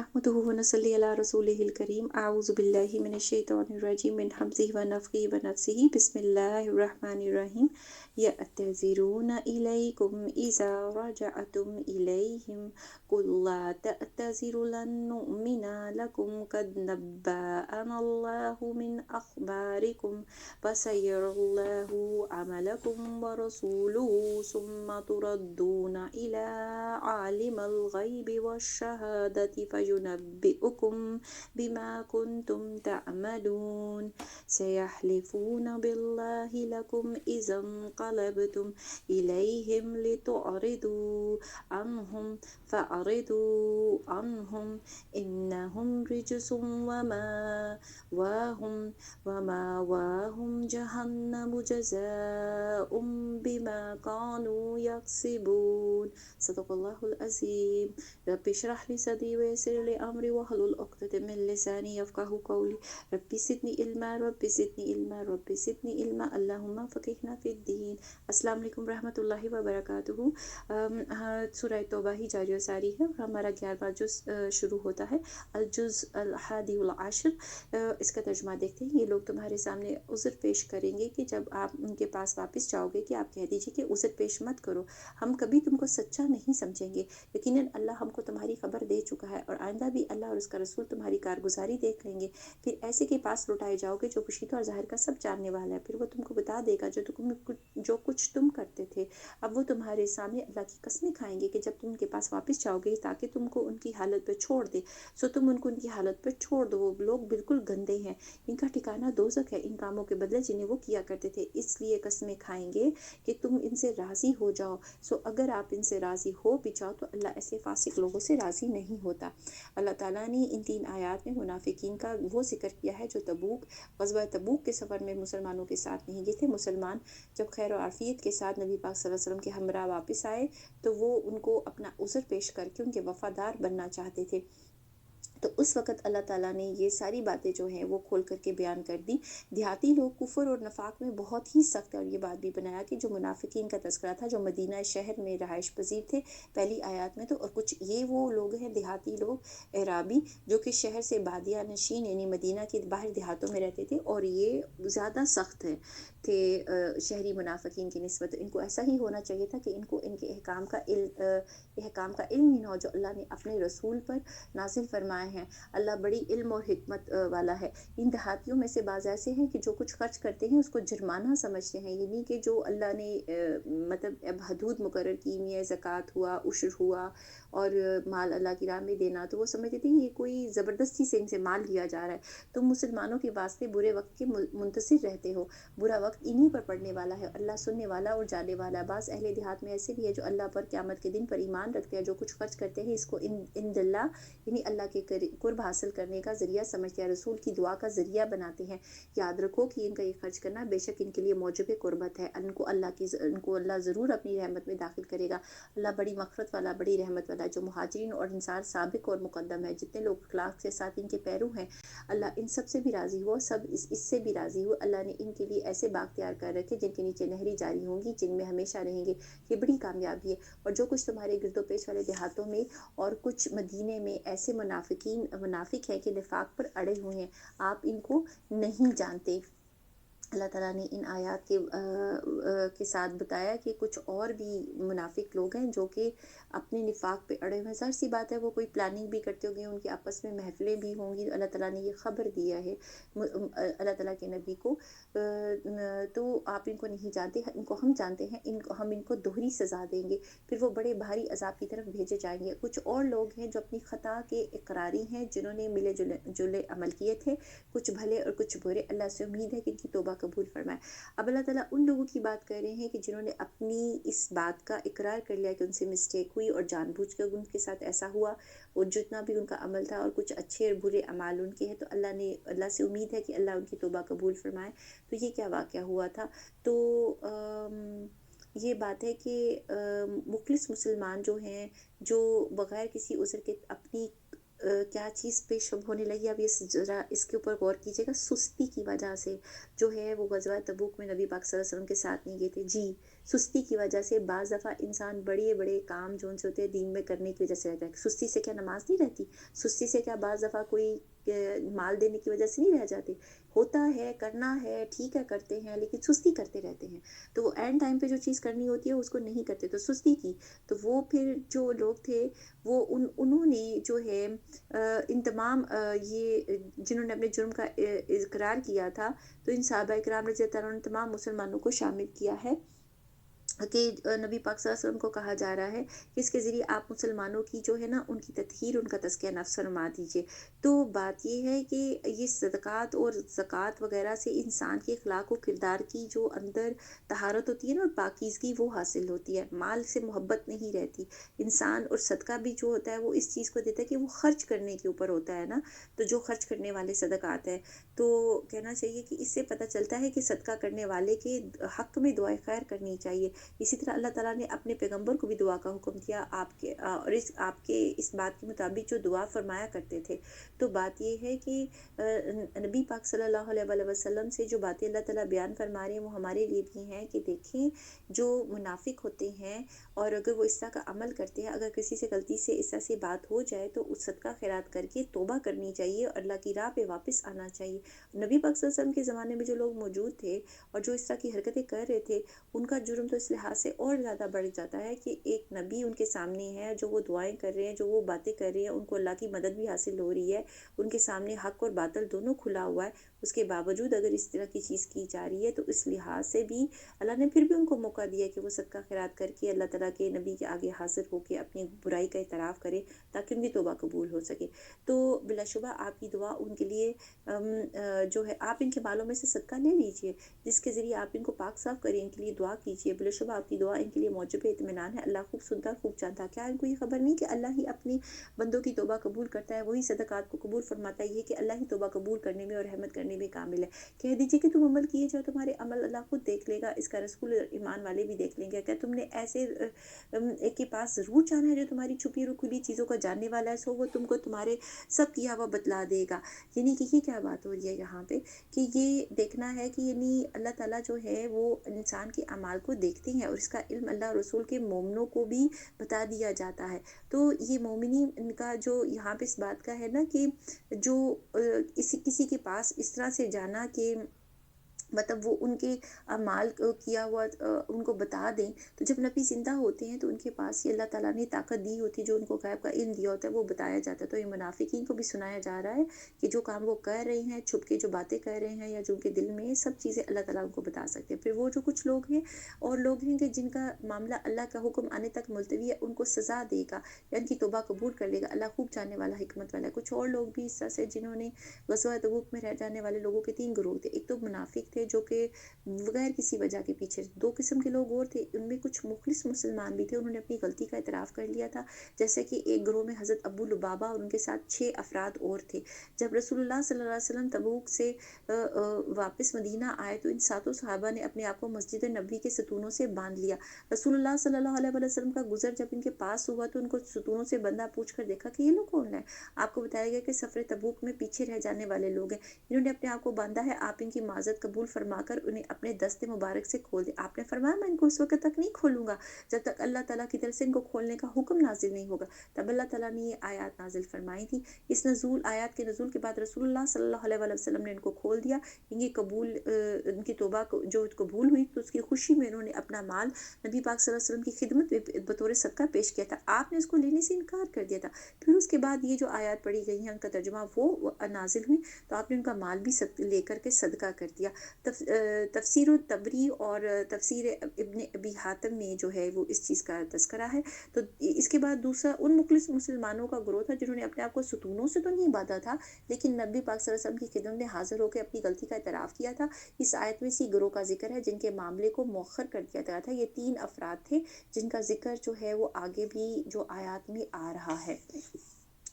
नहमदुहु व नसल्ली अला रसूलिहिल करीम। अऊज़ु बिल्लाहि मिनश शैतानिर रजीम मिन हम्ज़िहि व नफ़्ख़िहि व नफ़्सिहि। बिस्मिल्लाहिर रहमानिर रहीम। यअतज़िरूना इलैकुम इज़ा रजअतुम इलैहिम कुल ला तअतज़िरू लन नुअमिना लकुम क़द नब्बअना अल्लाहु मिन अख़बारिकुम फसयरल्लाहु अमलकुम व रसूलुहु सुम्मा तुरद्दूना इला आलिमिल ग़ैबि वश्शहादति फयुनब्बिउकुम बिमा कुंतुम तअमलून। सयहलिफून बिल्लाहि लकुम इज़न क़लबतुम इलैहिम लितुअरिदू अन्हुम फ़अरिदू अन्हुम इन्नहुम रिजसुम वमावाहुम जहन्नम जज़ाउम बिमा कानू यक्सिबून। सदक़ल्लाहुल अज़ीम। रब्बि इश्रह ली सदरी व यस्सिर ली अमरी वहलुल उक़दतम मिन लिसानी यफ़क़हू क़ौली। रब्बि ज़िदनी इल्मा रब्बि ज़िदनी इल्मा रब्बि ज़िदनी इल्मा अल्लाहुम्मा फ़क़िहना फ़िद्दीन। अस्सलाम वालेकुम रहमतुल्लाहि व बरकातुहू। सूरह तौबा ही जारी और सारी है। हमारा 11वां जुज़ शुरू होता है, अल जुज़ अल हादी वल आशिर। इसका तर्जुमा देखते हैं। ये लोग तुम्हारे सामने उज़्र पेश करेंगे कि जब आप उनके पास वापस जाओगे कि आप कह दीजिए कि उज़्र पेश मत करो, हम कभी तुमको सच्चा नहीं समझेंगे। यकीनन अल्लाह हमको तुम्हारी खबर दे चुका है और आइंदा भी अल्लाह और उसका रसूल तुम्हारी कारगुजारी देख लेंगे। फिर ऐसे के पास लौटाए जाओगे जो पुशीदा और ज़ाहिर का सब जानने वाला है। फिर वो तुमको बता देगा जो कुछ तुम करते थे। अब वो तुम्हारे सामने अल्लाह की कसमें खाएंगे कि जब तुम उनके पास वापस जाओगे ताकि तुमको उनकी हालत पर छोड़ दे, सो तुम उनको उनकी हालत पर छोड़ दो। वो लोग बिल्कुल गंदे हैं, इनका ठिकाना दोज़ख है, इन कामों के बदले जिन्हें वो किया करते थे। इसलिए कसमें खाएंगे कि तुम इनसे राज़ी हो जाओ। सो अगर आप इनसे राज़ी हो भी जाओ तो अल्लाह ऐसे फासिक लोगों से राज़ी नहीं होता। अल्लाह ताला ने इन 3 आयात में मुनाफिकीन का वो जिक्र किया है जो ग़ज़वा तबूक के सफ़र में मुसलमानों के साथ नहीं गए थे। मुसलमान जब खैर और आफ़ियत के साथ नबी पाक सल्लल्लाहु अलैहि वसल्लम के हमरा वापस आए तो वो उनको अपना उज़्र पेश करके उनके वफ़ादार बनना चाहते थे। तो उस वक़्त अल्लाह ताला ने ये सारी बातें जो हैं वो खोल करके बयान कर दी। देहाती लोग कुफ़र और नफाक में बहुत ही सख्त, और ये बात भी बनाया कि जो मुनाफिकीन का तज़किरा था जो मदीना शहर में रहाइश पजीर थे पहली आयत में, तो और कुछ ये वो लोग हैं देहाती लोग एराबी जो कि शहर से बादिया नशीन यानी मदीना के बाहर देहातों में रहते थे, और ये ज़्यादा सख्त है थे शहरी मुनाफिकीन की निस्बत। इनको ऐसा ही होना चाहिए था कि इनको इनके अहकाम का इल्म ही ना हो जो अल्लाह ने अपने रसूल पर नाजिल फरमाए हैं। अल्लाह बड़ी इल्म और हिकमत वाला है। इन देहातियों में से बाज़ ऐसे हैं कि जो कुछ खर्च करते हैं उसको जुर्माना समझते हैं, यानी कि जो अल्लाह ने मतलब अब हदूद मुकर्रर की हुई है, ज़कात हुआ, उश्र हुआ और माल अल्लाह की राह में देना, तो वो समझते थे ये कोई ज़बरदस्ती से इनसे माल लिया जा रहा है। तुम मुसलमानों के वास्ते बुरे वक्त के मुंतज़िर रहते हो, बुरा वक्त इन्हीं पर पड़ने वाला है। अल्लाह सुनने वाला और जानने वाला। बाज़ अहले देहात में ऐसे भी है जो अल्लाह पर क़यामत के दिन पर ईमान रखते हैं, जो कुछ खर्च करते हैं इसको इन दिल्ला यानी अल्लाह के कुर्ब हासिल करने का ज़रिया समझते हैं, रसूल की दुआ का ज़रिया बनाते हैं। याद रखो कि इनका ये खर्च करना बेशक इनके लिए मौजब कुर्बत है। इनको अल्लाह ज़रूर अपनी रहमत में दाखिल करेगा। अल्लाह बड़ी मग़फ़िरत वाला, बड़ी रहमत वाला। जो मुहाजिरीन और अंसार साबिक़ और मुक़द्दम है, जितने लोग अख़लाक़ के साथ इनके पैरू हैं, अल्लाह इन सब से भी राज़ी हो, सब इससे भी राज़ी हो। अल्लाह ने इनके लिए ऐसे बाग तैयार कर रखे जिनके नीचे नहरें जारी होंगी, जिनमें हमेशा रहेंगे। ये बड़ी कामयाबी है। और जो कुछ तुम्हारे गिरदोपेश वाले देहातों में और कुछ मदीने में ऐसे मुनाफिक हैं कि निफाक पर अड़े हुए हैं, आप इनको नहीं जानते। अल्लाह ताला ने इन आयात के साथ बताया कि कुछ और भी मुनाफिक लोग हैं जो कि अपने निफाक पे अड़े हुए हैं। ज़ाहिर सी बात है वो कोई प्लानिंग भी करते होंगे, उनकी आपस में महफिलें भी होंगी। अल्लाह ताला ने ये ख़बर दिया है अल्लाह ताला के नबी को, तो आप इनको नहीं जानते, इनको हम जानते हैं। हम इनको दोहरी सज़ा देंगे, फिर वो बड़े भारी अजाब की तरफ भेजे जाएंगे। कुछ और लोग हैं जो अपनी ख़ता के इकरारी हैं, जिन्होंने मिले जुले अमल किए थे, कुछ भले और कुछ बुरे। अल्लाह से उम्मीद है कि इनकी तौबा कबूल फरमाए। अब अल्लाह ताला उन लोगों की बात कर रहे हैं कि जिन्होंने अपनी इस बात का इकरार कर लिया कि उनसे मिस्टेक हुई और जानबूझकर उनके साथ ऐसा हुआ, और जितना भी उनका अमल था और कुछ अच्छे और बुरे अमाल उनके हैं, तो अल्लाह से उम्मीद है कि अल्लाह उनकी तौबा कबूल फरमाए। तो ये क्या वाक़या हुआ था? तो ये बात है कि मुखलिस मुसलमान जो हैं, जो बग़ैर किसी उज़्र के अपनी क्या चीज़ पेश होने लगी, अब ये ज़रा इसके ऊपर गौर कीजिएगा। सुस्ती की वजह से जो है वो ग़ज़वा तबूक में नबी पाक सल्लल्लाहु अलैहि वसल्लम के साथ नहीं गए थे। जी, سستی کی وجہ سے بعض دفعہ انسان بڑے بڑے کام جو ان سے ہوتے ہیں دین میں کرنے کی وجہ سے رہتا ہے. سستی سے کیا نماز نہیں رہتی؟ سستی سے کیا بعض دفعہ کوئی مال دینے کی وجہ سے نہیں رہ جاتے؟ ہوتا ہے، کرنا ہے، ٹھیک ہے کرتے ہیں، لیکن سستی کرتے رہتے ہیں. تو وہ اینڈ ٹائم پہ جو چیز کرنی ہوتی ہے اس کو نہیں کرتے، تو سستی کی. تو وہ پھر جو لوگ تھے وہ انہوں نے جو ہے ان تمام یہ جنہوں نے اپنے جرم کا اقرار کیا تھا، تو ان صحابہ کرام رضی اللہ عنہ نے تمام مسلمانوں کو شامل کیا ہے کہ نبی پاک صلی اللہ علیہ وسلم کو کہا جا رہا ہے کہ اس کے ذریعے آپ مسلمانوں کی جو ہے نا ان کی تطہیر، ان کا تزکیہ نفس فرما دیجیے. تو بات یہ ہے کہ یہ صدقات اور زکوٰۃ وغیرہ سے انسان کے اخلاق و کردار کی جو اندر طہارت ہوتی ہے نا اور پاکیزگی وہ حاصل ہوتی ہے. مال سے محبت نہیں رہتی انسان. اور صدقہ بھی جو ہوتا ہے وہ اس چیز کو دیتا ہے کہ وہ خرچ کرنے کے اوپر ہوتا ہے نا، تو جو خرچ کرنے والے صدقات ہیں تو کہنا چاہیے کہ اس سے پتہ چلتا ہے کہ صدقہ کرنے والے کے حق میں دعائے خیر کرنی چاہیے. اسی طرح اللہ تعالیٰ نے اپنے پیغمبر کو بھی دعا کا حکم دیا آپ کے اور آپ کے اس بات کے مطابق جو دعا فرمایا کرتے تھے. تو بات یہ ہے کہ نبی پاک صلی اللہ علیہ وآلہ وسلم سے جو باتیں اللہ تعالیٰ بیان فرما رہے ہیں وہ ہمارے لیے بھی ہیں کہ دیکھیں جو منافق ہوتے ہیں اور اگر وہ اس طرح کا عمل کرتے ہیں، اگر کسی سے غلطی سے اس طرح سے بات ہو جائے تو اس صدقہ خیرات کر کے توبہ کرنی چاہیے اور اللہ کی راہ پہ واپس آنا چاہیے. نبی پاک صلی اللہ علیہ وسلم کے زمانے میں جو لوگ موجود تھے اور جو اس طرح کی حرکتیں کر رہے تھے ان کا جرم تو اس لحاظ سے اور زیادہ بڑھ جاتا ہے کہ ایک نبی ان کے سامنے ہے، جو وہ دعائیں کر رہے ہیں، جو وہ باتیں کر رہے ہیں، ان کو اللہ کی مدد بھی حاصل ہو رہی ہے، ان کے سامنے حق اور باطل دونوں کھلا ہوا ہے. اس کے باوجود اگر اس طرح کی چیز کی جا رہی ہے تو اس لحاظ سے بھی اللہ نے پھر بھی ان کو موقع دیا کہ وہ صدقہ خیرات کر کے اللہ تعالیٰ کے نبی کے آگے حاضر ہو کے اپنی برائی کا اعتراف کرے تاکہ ان کی توبہ قبول ہو سکے. تو بلا شبہ آپ کی دعا ان کے لیے جو ہے آپ ان کے بالوں میں سے صدقہ لے لیجئے جس کے ذریعے آپ ان کو پاک صاف کریں، ان کے لیے دعا کیجئے. بلا شبہ آپ کی دعا ان کے لیے موجب اطمینان ہے. اللہ خوب سنتا خوب جانتا. کیا ان کو یہ خبر نہیں کہ اللہ ہی اپنی بندوں کی توبہ قبول کرتا ہے، وہی صدقات کو قبول فرماتا ہے. یہ کہ اللہ ہی توبہ قبول کرنے میں اور رحمت کرنے میں کامل ہے. کہہ دیجئے کہ تم عمل کیے جاؤ، تمہارے عمل اللہ خود دیکھ لے گا، اس کا رسول ایمان والے بھی دیکھ لیں گے. کیا تم نے ایسے ایک کے پاس ضرور جانا ہے جو تمہاری چھپی اور کھلی چیزوں کا جاننے والا ہے، سو وہ تم کو تمہارے سب کیا ہوا بتلا دے گا. یعنی کہ یہ کیا بات ہو رہی ہے یہاں پہ کہ یہ دیکھنا ہے کہ یعنی اللہ تعالیٰ جو ہے وہ انسان کے اعمال کو دیکھتے ہیں اور اس کا علم اللہ رسول کے مومنوں کو بھی بتا دیا جاتا ہے. تو یہ مومنین کا جو یہاں پہ اس بات کا ہے نا کہ جو کسی کے پاس اس طرح سے جانا کہ مطلب وہ ان کے اعمال کیا ہوا ان کو بتا دیں، تو جب نبی زندہ ہوتے ہیں تو ان کے پاس یہ اللہ تعالیٰ نے طاقت دی ہوتی ہے، جو ان کو غیب کا علم دیا ہوتا ہے وہ بتایا جاتا ہے. تو یہ منافقین کو بھی سنایا جا رہا ہے کہ جو کام وہ کر رہے ہیں، چھپ کے جو باتیں کر رہے ہیں یا جو ان کے دل میں سب چیزیں اللہ تعالیٰ ان کو بتا سکتے ہیں. پھر وہ جو کچھ لوگ ہیں اور لوگ ہیں کہ جن کا معاملہ اللہ کا حکم آنے تک ملتوی ہے، ان کو سزا دے گا یا ان کی توبہ قبول کر لے گا. اللہ خوب جاننے والا، حکمت والا ہے. کچھ اور لوگ بھی اس طرح سے جنہوں نے غزوہ تبوک میں رہ جانے والے لوگوں کے 3 گروہ تھے. ایک تو منافق تھے جو کہ بغیر کسی وجہ کے پیچھے. 2 قسم کے لوگ اور تھے، ان میں کچھ مخلص مسلمان بھی تھے، انہوں نے اپنی غلطی کا اعتراف کر لیا تھا. جیسے کہ ایک گروہ میں حضرت ابو لبابہ اور ان کے ساتھ 6 افراد اور تھے. جب رسول اللہ صلی اللہ علیہ وسلم تبوک سے واپس مدینہ آئے تو ان 7 صحابہ نے اپنے آپ کو مسجد نبوی کے ستونوں سے باندھ لیا. رسول اللہ صلی اللہ علیہ وسلم کا گزر جب ان کے پاس ہوا تو ان کو ستونوں سے بندہ پوچھ کر دیکھا کہ یہ لوگ کون ہیں. آپ کو بتایا گیا کہ سفر تبوک میں پیچھے رہ جانے والے لوگ ہیں، انہوں نے اپنے آپ کو باندھا ہے. آپ ان کی معذرت قبول فرما کر انہیں اپنے دست مبارک سے کھول دیا. آپ نے فرمایا میں ان کو اس وقت تک نہیں کھولوں گا جب تک اللہ تعالیٰ کی طرف سے ان کو کھولنے کا حکم نازل نہیں ہوگا. تب اللہ تعالیٰ نے یہ آیات نازل فرمائی تھی. اس آیات کے نزول کے بعد رسول اللہ صلی اللہ علیہ وسلم نے ان کو کھول دیا. ان کی توبہ جو قبول ہوئی تو اس کی خوشی میں انہوں نے اپنا مال نبی پاک صلی اللہ علیہ وسلم کی خدمت میں بطور صدقہ پیش کیا تھا. آپ نے اس کو لینے سے انکار کر دیا تھا. پھر اس کے بعد یہ جو آیات پڑھی گئی ہیں ان کا ترجمہ وہ نازل ہوئی تو آپ نے ان کا مال بھی لے کر کے صدقہ کر دیا. تفسیر الطبری اور تفسیر ابن ابی حاتم میں جو ہے وہ اس چیز کا تذکرہ ہے. تو اس کے بعد دوسرا ان مخلص مسلمانوں کا گروہ تھا جنہوں نے اپنے آپ کو ستونوں سے تو نہیں باندھا تھا لیکن نبی پاک صلی اللہ علیہ وسلم کی خدمت میں حاضر ہو کے اپنی غلطی کا اعتراف کیا تھا. اس آیت میں اسی گروہ کا ذکر ہے جن کے معاملے کو مؤخر کر دیا گیا تھا. یہ 3 افراد تھے جن کا ذکر جو ہے وہ آگے بھی جو آیات میں آ رہا ہے.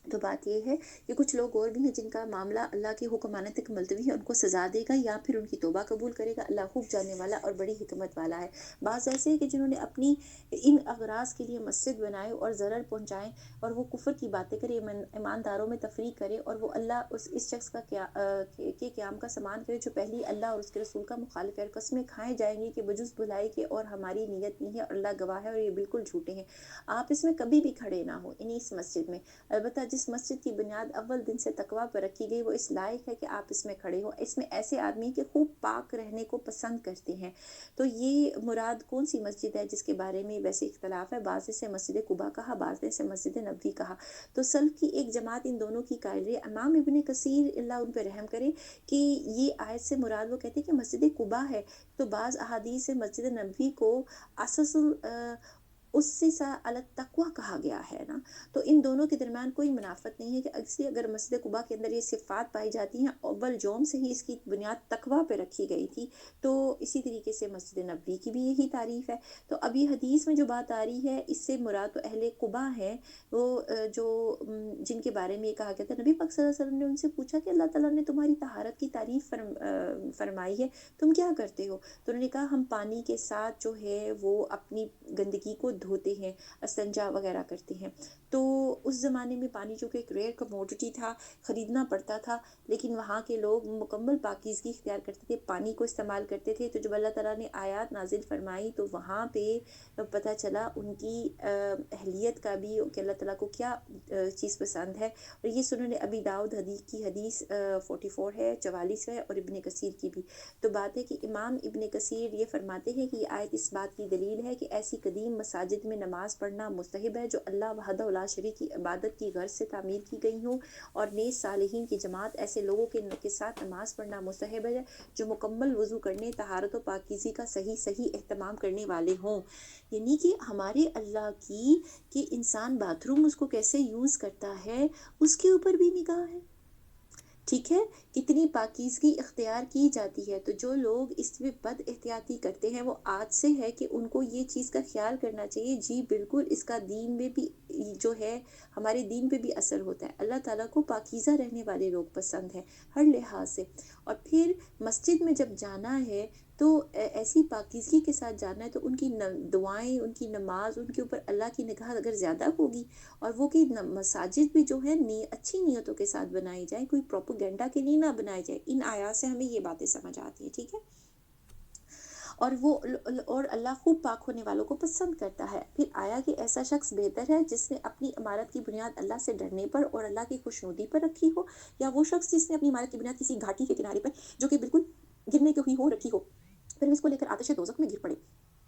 تو بات یہ ہے کہ کچھ لوگ اور بھی ہیں جن کا معاملہ اللہ کے حکمانے تک ملتوی ہے، ان کو سزا دے گا یا پھر ان کی توبہ قبول کرے گا۔ اللہ خوب جاننے والا اور بڑی حکمت والا ہے۔ بعض ایسے ہیں کہ جنہوں نے اپنی ان اغراض کے لیے مسجد بنائے اور ضرر پہنچائیں اور وہ کفر کی باتیں کرے، ایمانداروں میں تفریق کرے، اور وہ اللہ اس شخص کا کے قیام کا سامان کرے جو پہلی اللہ اور اس کے رسول کا مخالف ہے، اور قسمیں کھائے جائیں گی کہ بجز بھلائی کے اور ہماری نیت نہیں ہے اور اللہ گواہ ہے اور یہ بالکل جھوٹے ہیں۔ آپ اس میں کبھی بھی کھڑے نہ ہو، انہیں اس مسجد میں، البتہ جس مسجد کی بنیاد اول دن سے تقویٰ پر رکھی گئی وہ اس لائق ہے کہ آپ اس میں کھڑے ہو۔ اس میں ایسے آدمی ہیں کہ خوب پاک رہنے کو پسند کرتے ہیں۔ تو یہ مراد کون سی مسجد ہے جس کے بارے میں ویسے اختلاف ہے، بعض نے اسے مسجد قباء کہا، بعض نے اسے مسجد نبوی کہا۔ تو سلف کی ایک جماعت ان دونوں کی قائل رہی۔ امام ابن کثیر اللہ ان پہ رحم کرے کہ یہ آیت سے مراد وہ کہتے ہیں کہ مسجد قباء ہے، تو بعض احادیث سے مسجد نبوی کو اسس اسسا علی التقویٰ کہا گیا ہے نا۔ تو ان دونوں کے درمیان کوئی منافت نہیں ہے کہ اگر مسجد قباء کے اندر یہ صفات پائی جاتی ہیں، اول جوم سے ہی اس کی بنیاد تقویٰ پہ رکھی گئی تھی، تو اسی طریقے سے مسجد نبوی کی بھی یہی تعریف ہے۔ تو ابھی حدیث میں جو بات آ رہی ہے اس سے مراد تو اہل قباء ہیں، وہ جو جن کے بارے میں یہ کہا گیا تھا، نبی پاک صلی اللہ علیہ وسلم نے ان سے پوچھا کہ اللہ تعالیٰ نے تمہاری طہارت کی تعریف فرمائی ہے، تم کیا کرتے ہو؟ تو انہوں نے کہا ہم پانی کے ساتھ جو ہے وہ اپنی گندگی کو دھوتے ہیں، استنجا وغیرہ کرتے ہیں۔ تو اس زمانے میں پانی جو کہ ایک ریئر کموڈٹی تھا، خریدنا پڑتا تھا، لیکن وہاں کے لوگ مکمل پاکیزگی اختیار کرتے تھے، پانی کو استعمال کرتے تھے۔ تو جب اللہ تعالیٰ نے آیات نازل فرمائی تو وہاں پہ پتہ چلا ان کی اہلیت کا بھی کہ اللہ تعالیٰ کو کیا چیز پسند ہے۔ اور یہ سنن ابی داؤد کی حدیث 44 ہے، 44 ہے، اور ابن کثیر کی بھی۔ تو بات ہے کہ امام ابن کثیر یہ فرماتے ہیں کہ یہ آیت اس بات کی دلیل ہے کہ ایسی قدیم مساجد میں نماز پڑھنا مستحب ہے جو اللہ وحدہ لا شریک کی عبادت کی غرض سے تعمیر کی گئی ہوں، اور نیک صالحین کی جماعت ایسے لوگوں کے ساتھ نماز پڑھنا مستحب ہے جو مکمل وضو کرنے، طہارت و پاکیزگی کا صحیح اہتمام کرنے والے ہوں۔ یعنی کہ ہمارے اللہ کی کہ انسان باتھ روم اس کو کیسے یوز کرتا ہے اس کے اوپر بھی نگاہ ہے، ٹھیک ہے، کتنی پاکیزگی اختیار کی جاتی ہے۔ تو جو لوگ اس میں بد احتیاطی کرتے ہیں وہ آج سے ہے کہ ان کو یہ چیز کا خیال کرنا چاہیے، جی بالکل اس کا دین میں بھی جو ہے ہمارے دین پہ بھی اثر ہوتا ہے۔ اللہ تعالیٰ کو پاکیزہ رہنے والے لوگ پسند ہیں ہر لحاظ سے۔ اور پھر مسجد میں جب جانا ہے تو ایسی پاکیزگی کے ساتھ جانا ہے تو ان کی دعائیں، ان کی نماز، ان کے اوپر اللہ کی نگاہ اگر زیادہ ہوگی، اور وہ کہ مساجد بھی جو ہے اچھی نیتوں کے ساتھ بنائی جائیں، کوئی پروپیگنڈا کے لیے نہ بنائی جائے۔ ان آیات سے ہمیں یہ باتیں سمجھ آتی ہیں، ٹھیک ہے۔ اور اللہ خوب پاک ہونے والوں کو پسند کرتا ہے۔ پھر آیا کہ ایسا شخص بہتر ہے جس نے اپنی عمارت کی بنیاد اللہ سے ڈرنے پر اور اللہ کی خوشنودی پر رکھی ہو، یا وہ شخص جس نے اپنی عمارت کی بنیاد کسی گھاٹی کے کنارے پر جو کہ بالکل گرنے کی ہو رکھی ہو، پھر اس کو لے کر آتش دوزخ میں گر پڑے۔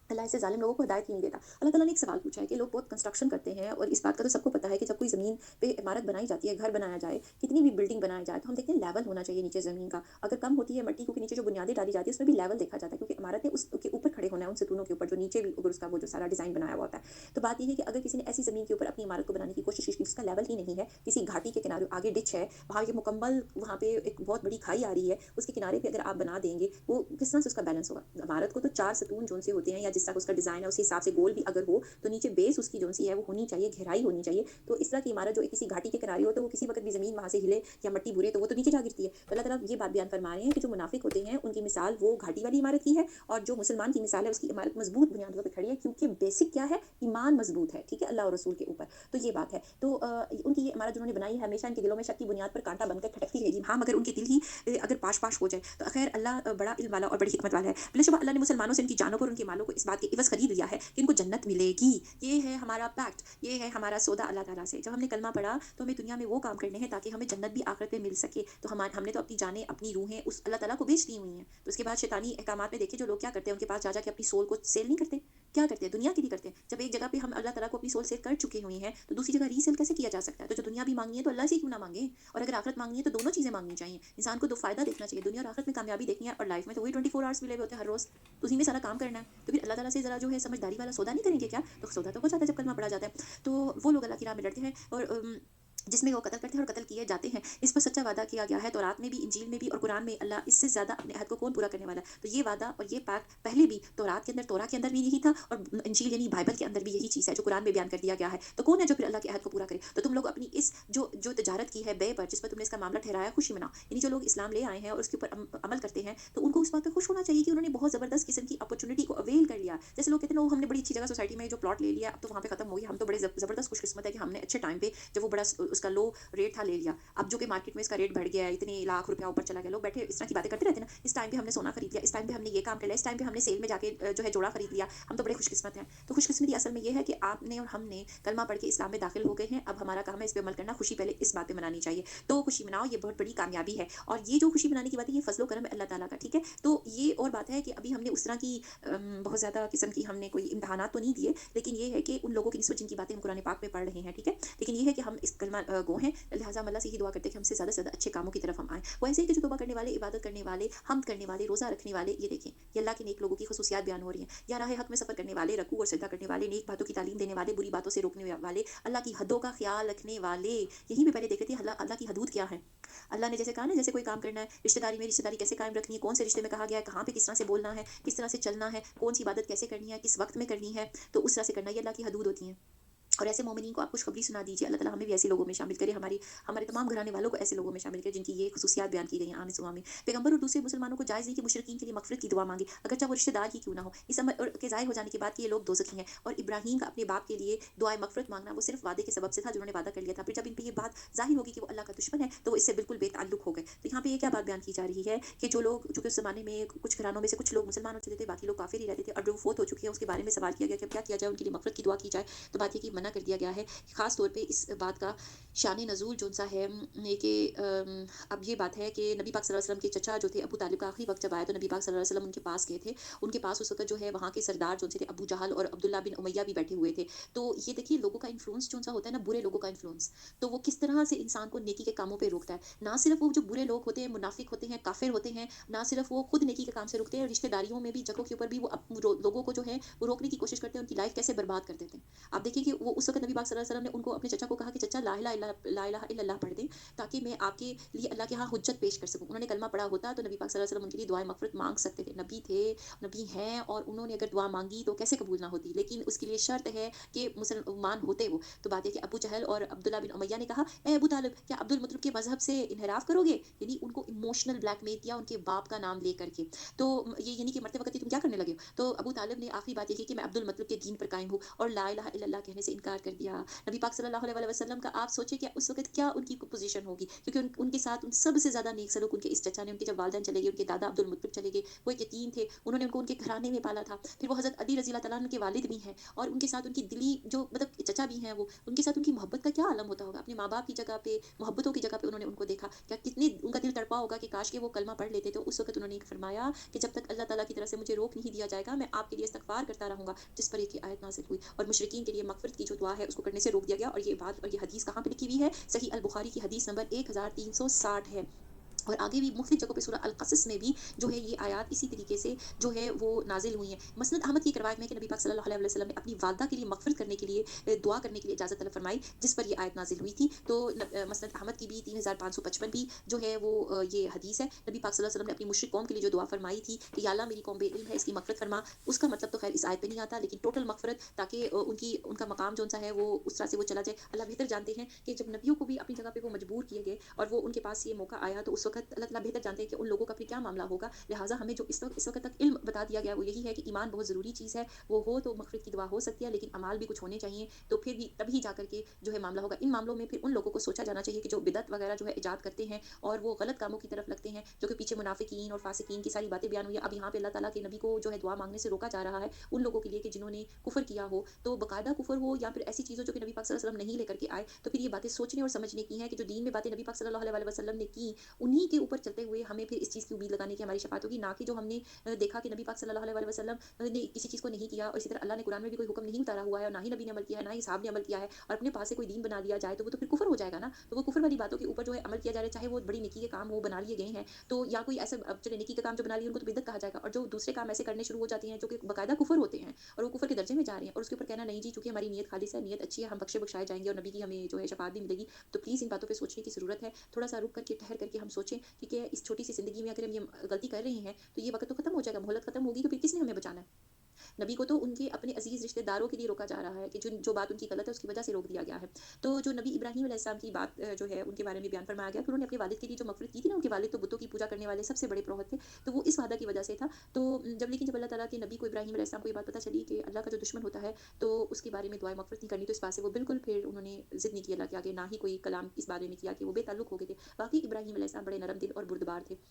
اللہ ایسے ظالم لوگوں کو ہدایت ہی نہیں دیتا۔ اللہ تعالیٰ نے ایک سوال پوچھا ہے کہ لوگ بہت کنسٹرکشن کرتے ہیں، اور اس بات کا تو سب کو پتہ ہے کہ جب کوئی زمین پہ عمارت بنائی جاتی ہے، گھر بنایا جائے، کتنی بھی بلڈنگ بنایا جائے، تو ہم دیکھتے ہیں لیول ہونا چاہیے نیچے زمین کا۔ اگر کم ہوتی ہے مٹی کیونکہ نیچے جو بنیادیں ڈالی جاتی ہے اس میں بھی لیول دیکھا جاتا ہے، کیونکہ عمارت نے اس کے اوپر کھڑے ہونا ہے، ان ستونوں کے اوپر جو نیچے بھی اگر اس کا وہ جو سارا ڈیزائن بنایا ہوا ہوتا ہے۔ تو بات یہ ہے کہ اگر کسی نے ایسی زمین کے اوپر اپنی عمارت کو بنانے کی کوشش کی جس کا لیول ہی نہیں ہے، کسی گھاٹی کے کنارے آگے ڈچ ہے، وہاں یہ مکمل وہاں پہ ایک بہت بڑی کھائی آ رہی ہے، اس کے کنارے پہ اگر آپ بنا دیں گے، وہ کس طرح سے اس کا بیلنس ہوگا؟ عمارت کو تو 4 ستون جو سے ہوتے ہیں یا جس طرح اس کا ڈیزائن ہے اس حساب سے گول بھی اگر ہو تو نیچے بیس اس کی جو سی ہے وہ ہونی چاہیے، گہرائی ہونی چاہیے۔ تو اس طرح کی عمارت جو کسی گھاٹی کے کنارے ہو تو وہ کسی وقت بھی زمین وہاں سے ہلے یا مٹی بھورے تو وہ تو نیچے جا گرتی ہے۔ تو اللہ تعالیٰ یہ بات بیان فرما رہے ہیں کہ جو منافق ہوتے ہیں ان کی مثال وہ گھاٹی والی عمارت کی ہے، اور جو مسلمان کی مثال ہے اس کی عمارت مضبوط بنیادوں پہ کھڑی ہے، کیونکہ بیسک کیا ہے؟ ایمان مضبوط ہے، ٹھیک ہے، اللہ اور رسول کے اوپر۔ تو یہ بات ہے۔ تو ان کی یہ عمارت جنہوں نے بنائی ہے ہمیشہ ان کے دلوں میں شک کی بنیاد پر کانٹا بن کر کھٹکتی رہے گی، ہاں مگر ان کے دل ہی اگر پاش ہو جائے تو خیر اللہ بڑا علم والا اور بڑی حکمت والا ہے۔ بلا شبہ اللہ نے مسلمانوں سے ان کی جانوں کو اور ان کے مالوں کو اس بات کے عوض خرید لیا ہے کہ ان کو جنت ملے گی۔ یہ ہے ہمارا پیکٹ، یہ ہے ہمارا سودا اللہ تعالیٰ سے۔ جب ہم نے کلمہ پڑھا تو ہمیں دنیا میں وہ کام کرنے ہیں تاکہ ہمیں جنت بھی آخرت میں مل سکے۔ تو ہم نے تو اپنی جانیں، اپنی روحیں اس اللہ تعالیٰ کو بیچ دی ہوئی ہیں۔ تو اس کے بعد شیطانی احکامات میں دیکھیں جو لوگ کیا کرتے ہیں، ان کے پاس جا کے اپنی سول کو سیل نہیں کرتے، کیا کرتے ہیں؟ دنیا کے لیے کرتے ہیں۔ جب ایک جگہ پہ ہم اللہ تعالیٰ کو اپنی سول سیل کر چکے ہوئے ہیں تو دوسری جگہ ری سیل کیسے کیا جا سکتا ہے؟ تو جو دنیا بھی مانگنی ہے تو اللہ سے کیوں نہ مانگیں، اور اگر آخرت مانگنی ہے تو دونوں چیزیں مانگنی چاہیے۔ انسان کو دو فائدہ دیکھنا چاہیے، دنیا اور آخرت میں کامیابی دیکھنی ہے، اور لائف میں تو وہی 24 آورس ملے ہوئے ہوتے ہیں ہر روز، تو اسی میں سارا کام کرنا ہے۔ تو پھر اللہ تعالیٰ سے ذرا جو ہے سمجھداری والا سودا نہیں کریں گے کیا؟ تو سودا تو ہو جاتا ہے جب کلمہ پڑھا جاتا ہے۔ تو وہ لوگ اللہ کی راہ میں لڑتے ہیں، اور جس میں وہ قتل کرتے ہیں اور قتل کیے جاتے ہیں، اس پر سچا وعدہ کیا گیا ہے تورات میں بھی، انجیل میں بھی اور قرآن میں۔ اللہ اس سے زیادہ اپنے عہد کو کون پورا کرنے والا ہے؟ تو یہ وعدہ اور یہ پیکٹ پہلے بھی تورات کے اندر، تورات کے اندر بھی یہی تھا، اور انجیل یعنی بائبل کے اندر بھی یہی چیز ہے جو قرآن میں بیان کر دیا گیا ہے۔ تو کون ہے جو پھر اللہ کے عہد کو پورا کرے؟ تو تم لوگ اپنی اس جو تجارت کی ہے بے پر، جس پر تم نے اس کا معاملہ ٹھہرایا، خوشی مناؤ۔ یعنی جو لوگ اسلام لے آئے ہیں اور اس کے اوپر عمل کرتے ہیں، تو ان کو اس بات پہ خوش ہونا چاہیے کہ انہوں نے بہت زبردست قسم کی اپرچونٹی کو اویل کر لیا۔ جیسے لوگ کہتے ہیں ہم نے بڑی اچھی جگہ سوسائٹی میں جو پلاٹ لے لیا، اب تو وہاں پہ ختم ہو گیا، ہم تو بڑے زبردست خوش قسمت ہے کہ ہم نے اچھے ٹائم پہ جب وہ بڑا اس کا لو ریٹ تھا لے لیا، اب جو کہ مارکیٹ میں اس کا ریٹ بڑھ گیا ہے، اتنے لاکھ روپیہ اوپر چلا گیا۔ لوگ بیٹھے اس طرح کی باتیں کرتے رہتے ہیں نا، اس ٹائم پہ ہم نے سونا خرید لیا، اس ٹائم پہ ہم نے یہ کام کر لیا، اس ٹائم پہ ہم نے سیل میں جا کے جو ہے جوڑا خرید لیا، ہم تو بڑے خوش قسمت ہیں۔ تو خوش قسمتی اصل میں یہ ہے کہ آپ نے اور ہم نے کلمہ پڑھ کے اسلام میں داخل ہو گئے ہیں، اب ہمارا کام ہے اس پہ عمل کرنا۔ خوشی پہلے اس بات پہ منانی چاہیے، تو خوشی مناؤ، یہ بہت بڑی کامیابی ہے۔ اور یہ جو خوشی منانے کی بات ہے، یہ فضل و کرم ہے اللہ تعالیٰ کا، ٹھیک ہے۔ تو یہ اور بات ہے کہ ابھی ہم نے اس طرح کی بہت زیادہ قسم کی ہم نے کوئی امتحانات تو نہیں دیے، لیکن یہ ہے کہ ان لوگوں کی نسبت جن کی باتیں ہم قرآن پاک میں پڑھ رہے ہیں، ٹھیک ہے، لیکن یہ ہے کہ ہم اس کلمہ گو ہیں، لہٰذا ہم اللہ سے ہی دعا کرتے ہیں کہ ہم سے زیادہ سے زیادہ اچھے کاموں کی طرف ہم آئیں۔ وہ ایسے ہی کہ جو توبہ کرنے والے، عبادت کرنے والے، حمد کرنے والے، روزہ رکھنے والے، یہ دیکھیں یہ اللہ کے نیک لوگوں کی خصوصیات بیان ہو رہی ہیں۔ یا راہ حق میں سفر کرنے والے، رکوع اور سجدہ کرنے والے، نیک باتوں کی تعلیم دینے والے، بری باتوں سے روکنے والے، اللہ کی حدوں کا خیال رکھنے والے۔ یہیں پہ پہلے دیکھ رہے تھے اللہ کی حدود کیا ہے۔ اللہ نے جیسے کہا نا، جیسے کوئی کام کرنا ہے، رشتہ داری میں رشتہ داری کیسے قائم رکھنی ہے، کون سے رشتے میں کہا گیا ہے، کہاں پہ کس طرح سے بولنا ہے، کس طرح سے چلنا ہے، کون سی عبادت کیسے کرنی ہے، کس وقت میں کرنی ہے، تو اس طرح سے کرنا، یہ اللہ کی حدود ہوتی ہیں۔ اور ایسے مومنین کو آپ خوشخبری سنا دیجیے، اللہ تعالیٰ ہمیں بھی ایسے لوگوں میں شامل کرے، ہمارے تمام گھرانے والوں کو ایسے لوگوں میں شامل کرے جن کی یہ خصوصیات بیان کی گئی ہیں۔ آمین ثم آمین۔ پیغمبر اور دوسرے مسلمانوں کو جائز نہیں کہ مشرکین کے لیے مغفرت کی دعا مانگے، اگرچہ وہ رشتہ دار ہی کیوں نہ ہو، اس امر کے ظاہر ہو جانے کے بعد کہ یہ لوگ دوزخی ہیں۔ اور ابراہیم کا اپنے باپ کے لیے دعائے مغفرت مانگنا وہ صرف وعدے کے سبب سے تھا، جنہوں نے وعدہ کر لیا تھا، پھر جب ان پہ یہ بات ظاہر ہوگی کہ وہ اللہ کا دشمن ہے تو وہ اس سے بالکل بے تعلق ہو گئے۔ تو یہاں پہ یہ کیا بات بیان کی جا رہی ہے کہ جو لوگ، چونکہ اس زمانے میں کچھ گھرانوں میں سے کچھ لوگ مسلمان ہو چکے تھے، باقی لوگ کافر ہی رہتے تھے، اور جو فوت ہو چکے ہیں اس کے بارے میں سوال کیا گیا کہ اب کیا کیا جائے، ان کے لیے مغفرت کی دعا کی جائے، تو بات یہ کہ منع کر دیا گیا ہے۔ خاص طور پہ اس بات کا شان نزول جو سا ہے کہ اب یہ بات ہے کہ نبی پاک صلی اللہ علیہ وسلم کے چچا جو تھے ابو طالب کا آخری وقت جب آیا تو نبی پاک صلی اللہ علیہ وسلم ان کے پاس گئے تھے، ان کے پاس اس وقت جو ہے وہاں کے سردار جو تھے ابو جہل اور عبداللہ بن امیہ بھی بیٹھے ہوئے تھے۔ تو یہ دیکھیے لوگوں کا انفلوئنس جو سا ہوتا ہے نا، برے لوگوں کا انفلوئنس، تو وہ کس طرح سے انسان کو نیکی کے کاموں پہ روکتا ہے۔ نہ صرف وہ جو برے لوگ ہوتے ہیں، منافق ہوتے ہیں، کافر ہوتے ہیں، نہ صرف وہ خود نیکی کے کام سے روکتے ہیں، رشتہ داریوں میں بھی، جگہوں کے اوپر بھی وہ لوگوں کو جو ہے وہ روکنے کی کوشش کرتے ہیں، ان کی لائف کیسے برباد کر دیتے ہیں۔ آپ دیکھیں کہ وہ اس وقت نبی پاک صلی اللہ علیہ وسلم نے ان کو، اپنے چچا کو کہا کہ چچا لا الہ الا اللہ پڑھ دیں تاکہ میں آپ کے لیے اللہ کے ہاں حجت پیش کر سکوں۔ انہوں نے کلمہ پڑھا ہوتا تو نبی پاک صلی اللہ علیہ وسلم ان کے لیے دعائے مغفرت مانگ سکتے تھے، نبی تھے، نبی ہیں، اور انہوں نے اگر دعا مانگی تو کیسے قبول نہ ہوتی، لیکن اس کے لیے شرط ہے کہ مسلمان ہوتے وہ۔ تو بات ہے کہ ابو جہل اور عبداللہ بن امیہ نے کہا اے ابو طالب، کیا عبد المطلب کے مذہب سے انحراف کرو گے؟ یعنی ان کو ایموشنل بلیک میل کیا ان کے باپ کا نام لے کر کے، تو یہ یعنی کہ مرتے وقت تم کیا کرنے لگے ہو؟ تو ابو طالب نے آخری بات یہ کی کہ میں عبد المطلب کے دین پر قائم ہوں اور لا الہ الا اللہ کہنے سے انکار کر دیا۔ نبی پاک صلی اللہ علیہ وسلم کا آپ سوچیں کہ اس وقت کیا ان کی پوزیشن ہوگی، کیونکہ ان کے ساتھ ان سب سے زیادہ نیک سلوک ان کے اس چچا نے، ان کے جب والدین چلے گئے، ان کے دادا عبد المطلب چلے گئے، وہ ایک یتیم تھے، انہوں نے ان کو ان کے گھرانے میں پالا تھا، پھر وہ حضرت علی رضی اللہ تعالیٰ عنہ کے والد بھی ہیں، اور ان کے ساتھ ان کی دلی جو مطلب چچا بھی ہیں، وہ ان کے ساتھ ان کی محبت کا کیا عالم ہوتا ہوگا، اپنے ماں باپ کی جگہ پہ، محبتوں کی جگہ پہ انہوں نے ان کو دیکھا، کیا کتنی ان کا دل تڑپا ہوگا کہ کاش کہ وہ کلمہ پڑھ لیتے۔ تو اس وقت انہوں نے فرمایا کہ جب تک اللہ تعالیٰ کی طرف سے مجھے روک نہیں دیا جائے گا میں آپ کے لیے استغفار کرتا رہوں گا، جس پر ایک آیت نازل ہوئی، اور مشرکین کے لیے مغفرت کی جو دعا ہے اس کو کرنے سے روک دیا گیا۔ اور یہ بات اور یہ حدیث کہاں پہ لکھی ہوئی ہے؟ صحیح البخاری کی حدیث نمبر 1360 ہے۔ اور آگے بھی مختلف جگہوں پہ سورہ القصص میں بھی جو ہے یہ آیات اسی طریقے سے جو ہے وہ نازل ہوئی ہیں۔ مسند احمد کی ایک روایت میں کہ نبی پاک صلی اللہ علیہ وسلم نے اپنی والدہ کے لیے مغفرت کرنے کے لیے، دعا کرنے کے لیے اجازت طلب فرمائی، جس پر یہ آیت نازل ہوئی تھی۔ تو مسند احمد کی بھی 3555 بھی جو ہے وہ یہ حدیث ہے، نبی پاک صلی اللہ علیہ وسلم نے اپنی مشرک قوم کے لیے جو دعا فرمائی تھی کہ یا اللہ میری قوم بے علم ہے، اس کی مغفرت فرما، اس کا مطلب تو خیر اس آیت پہ نہیں آتا، لیکن ٹوٹل مغفرت تاکہ ان کا مقام جو سا ہے وہ اس طرح سے وہ چلا جائے۔ اللہ بہتر جانتے ہیں کہ جب نبیوں کو بھی اپنی جگہ پہ وہ مجبور کیے گئے اور وہ ان کے پاس یہ موقع آیا تو اس وقت اللہ تعالیٰ بہتر جانتے ہیں کہ ان لوگوں کا پھر کیا معاملہ ہوگا، لہٰذا ہمیں جو اس وقت تک علم بتا دیا گیا وہ یہی ہے کہ ایمان بہت ضروری چیز ہے، وہ ہو تو مغفرت کی دعا ہو سکتی ہے، لیکن اعمال بھی کچھ ہونے چاہیے، تو پھر بھی تبھی جا کر کے جو ہے معاملہ ہوگا۔ ان معاملوں میں پھر ان لوگوں کو سوچا جانا چاہیے کہ جو بدعت وغیرہ جو ہے ایجاد کرتے ہیں اور وہ غلط کاموں کی طرف لگتے ہیں، جو کہ پیچھے منافقین اور فاسقین کی ساری باتیں بیان ہوئی ہیں۔ اب یہاں پہ اللہ تعالیٰ کے نبی کو جو ہے دعا مانگنے سے روکا جا رہا ہے ان لوگوں کے لیے کہ جنہوں نے کفر کیا ہو، تو باقاعدہ کفر ہو یا پھر ایسی چیزوں جو کہ نبی پاک صلی اللہ علیہ وسلم نہیں لے کر کے آئے، تو پھر یہ باتیں سوچنے اور سمجھنے کی ہیں کہ جو دین میں باتیں نبی پاک صلی اللہ علیہ وسلم نے کی، انہی उन्हीं के ऊपर चलते हुए हमें फिर इस चीज़ की उम्मीद लगाने की हमारी शफ़ाअत होगी, ना कि जो हमने देखा कि नबी पाक सल्लल्लाहु अलैहि वसल्लम ने किसी चीज़ को नहीं किया, और इसी तरह अल्लाह ने कुरान में भी कोई हुक्म नहीं उतारा हुआ है, और ना ही नबी ने अमल किया है, ना ही साहब ने अमल किया है, और अपने पास से कोई दीन बना लिया जाए, तो वो तो फिर कुफ़र हो जाएगा ना। तो वो कुफ़र वाली बातों के ऊपर जो है अमल किया जा रहा है, चाहे वो बड़ी नेकी के काम हो बना लिए गए हैं, तो या कोई ऐसे अब चलिए नेकी का काम जो बना लिए उनको तो बिदअत कहा जाएगा, और जो दूसरे काम ऐसे करने शुरू हो जाते हैं जो कि बाकायदा कुफ़र होते हैं और वो कुफ़र के दर्जे में जा रहे हैं, और उसके ऊपर कहना नहीं जी चूँकि हमारी नीयत खालिस है, नीयत अच्छी है, हम बख्शे बख्शाए जाएँगे और नबी की हमें जो है शफ़ाअत भी मिलेगी। तो प्लीज़ इन बातों पे सोचने की ज़रूरत है। थोड़ा-सा रुक करके, ठहर करके हम सोचें कि क्या इस छोटी सी ज़िंदगी में अगर हम ये गलती कर रहे हैं, तो ये वक़्त तो खत्म हो जाएगा, मोहलत खत्म होगी, तो फिर किसने हमें बचाना है? नबी को तो उनके अपने अजीज़ रिश्तेदारों के लिए रोका जा रहा है कि जो जो बात उनकी गलत है उसकी वजह से रोक दिया गया है। तो जो नबी इब्राहीम अलैहिस्सलाम की बात जो है उनके बारे में बयान फरमाया गया कि उन्होंने अपने वालिद के लिए जो मग़फ़िरत की थी ना, उनके वालिद तो बुतों की पूजा करने वाले सबसे बड़े पुरोहित थे, तो वो इस वादा की वजह से था। तो जब अल्लाह ताला के नबी को इब्राहीम अलैहिस्सलाम को ये बात पता चली कि अल्लाह का जो दुश्मन होता है, तो उसके बारे में दुआए मग़फ़िरत नहीं करनी, तो इस बात से वो बिल्कुल फिर उन्होंने ज़िद नहीं की अल्लाह के आगे, ना ही कोई कलाम इस बारे में किया कि वो बेताल्लुक़ हो गए थे। वाक़ई इब्राहीम अलैहिस्सलाम बड़े नरम दिल और बुर्दबार थे।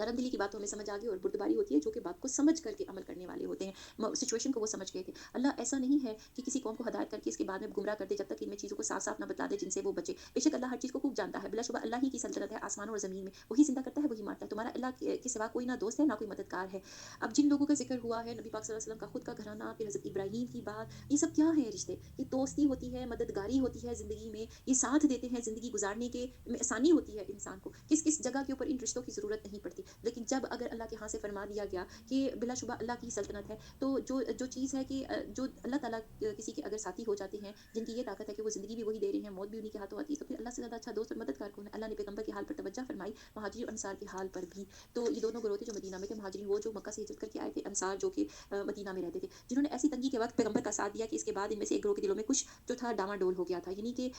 नरम दिली की बात तो हमें समझ आ गई, और बुर्दबारी होती है जो कि बात को समझ करके अमल करने वाले होते हैं। सिचुएशन को वो समझ गए थे। अल्लाह ऐसा नहीं है कि किसी कौम को हदायत करके इसके बाद में गुमराह कर दे जब तक इनमें चीज़ों को साफ साफ ना बता दे जिनसे वो बचे। बेशक अल्लाह हर चीज़ को खूब जानता है, बिलाशुबा अल्लाह ही की सल्तनत है आसमानों और ज़मीन में, वही जिंदा करता है वही मारता है, तुम्हारा अल्लाह के सिवा कोई ना दोस्त है ना कोई मददगार है। अब जिन लोगों का जिक्र हुआ है, नबी पाक सल्लल्लाहु अलैहि वसल्लम का खुद का घराना, फिर हज़रत इब्राहीम की बात, ये सब क्या है रिश्ते? ये दोस्ती होती है, मददगारी होती है ज़िंदगी में, ये साथ देते हैं ज़िंदगी गुजारने के में आसानी होती है इंसान को। किस-किस जगह के ऊपर इन रिश्तों की ज़रूरत नहीं पड़ती। लेकिन जब अगर अल्लाह के यहाँ से फरमा दिया गया कि बिलाशुबा अल्लाह की सल्तनत है, तो जो जो चीज़ है कि जो अल्लाह ताला किसी के अगर साथी हो जाते हैं, जिनकी ये ताकत है कि वो ज़िंदगी भी वही दे रहे हैं, मौत भी उन्हीं के हाथों आती है, तो फिर अल्लाह से ज़्यादा अच्छा दोस्त और मददगार कौन है? अल्लाह ने पैगंबर के हाल पर तवज्जो फरमाई, मुहाजिर और अंसार के हाल पर भी। तो ये दोनों गिरोह थे जो मदीना में थे, मुहाजिरीन वो जो मक्का से हिजरत करके आए थे, अंसार जो कि मदीना में रहते थे, जिन्होंने ऐसी तंगी के वक़्त पैगंबर का साथ दिया कि इसके बाद इनमें से एक गिरोह के दिलों में कुछ जो था डामाडोल हो गया था। यानी कि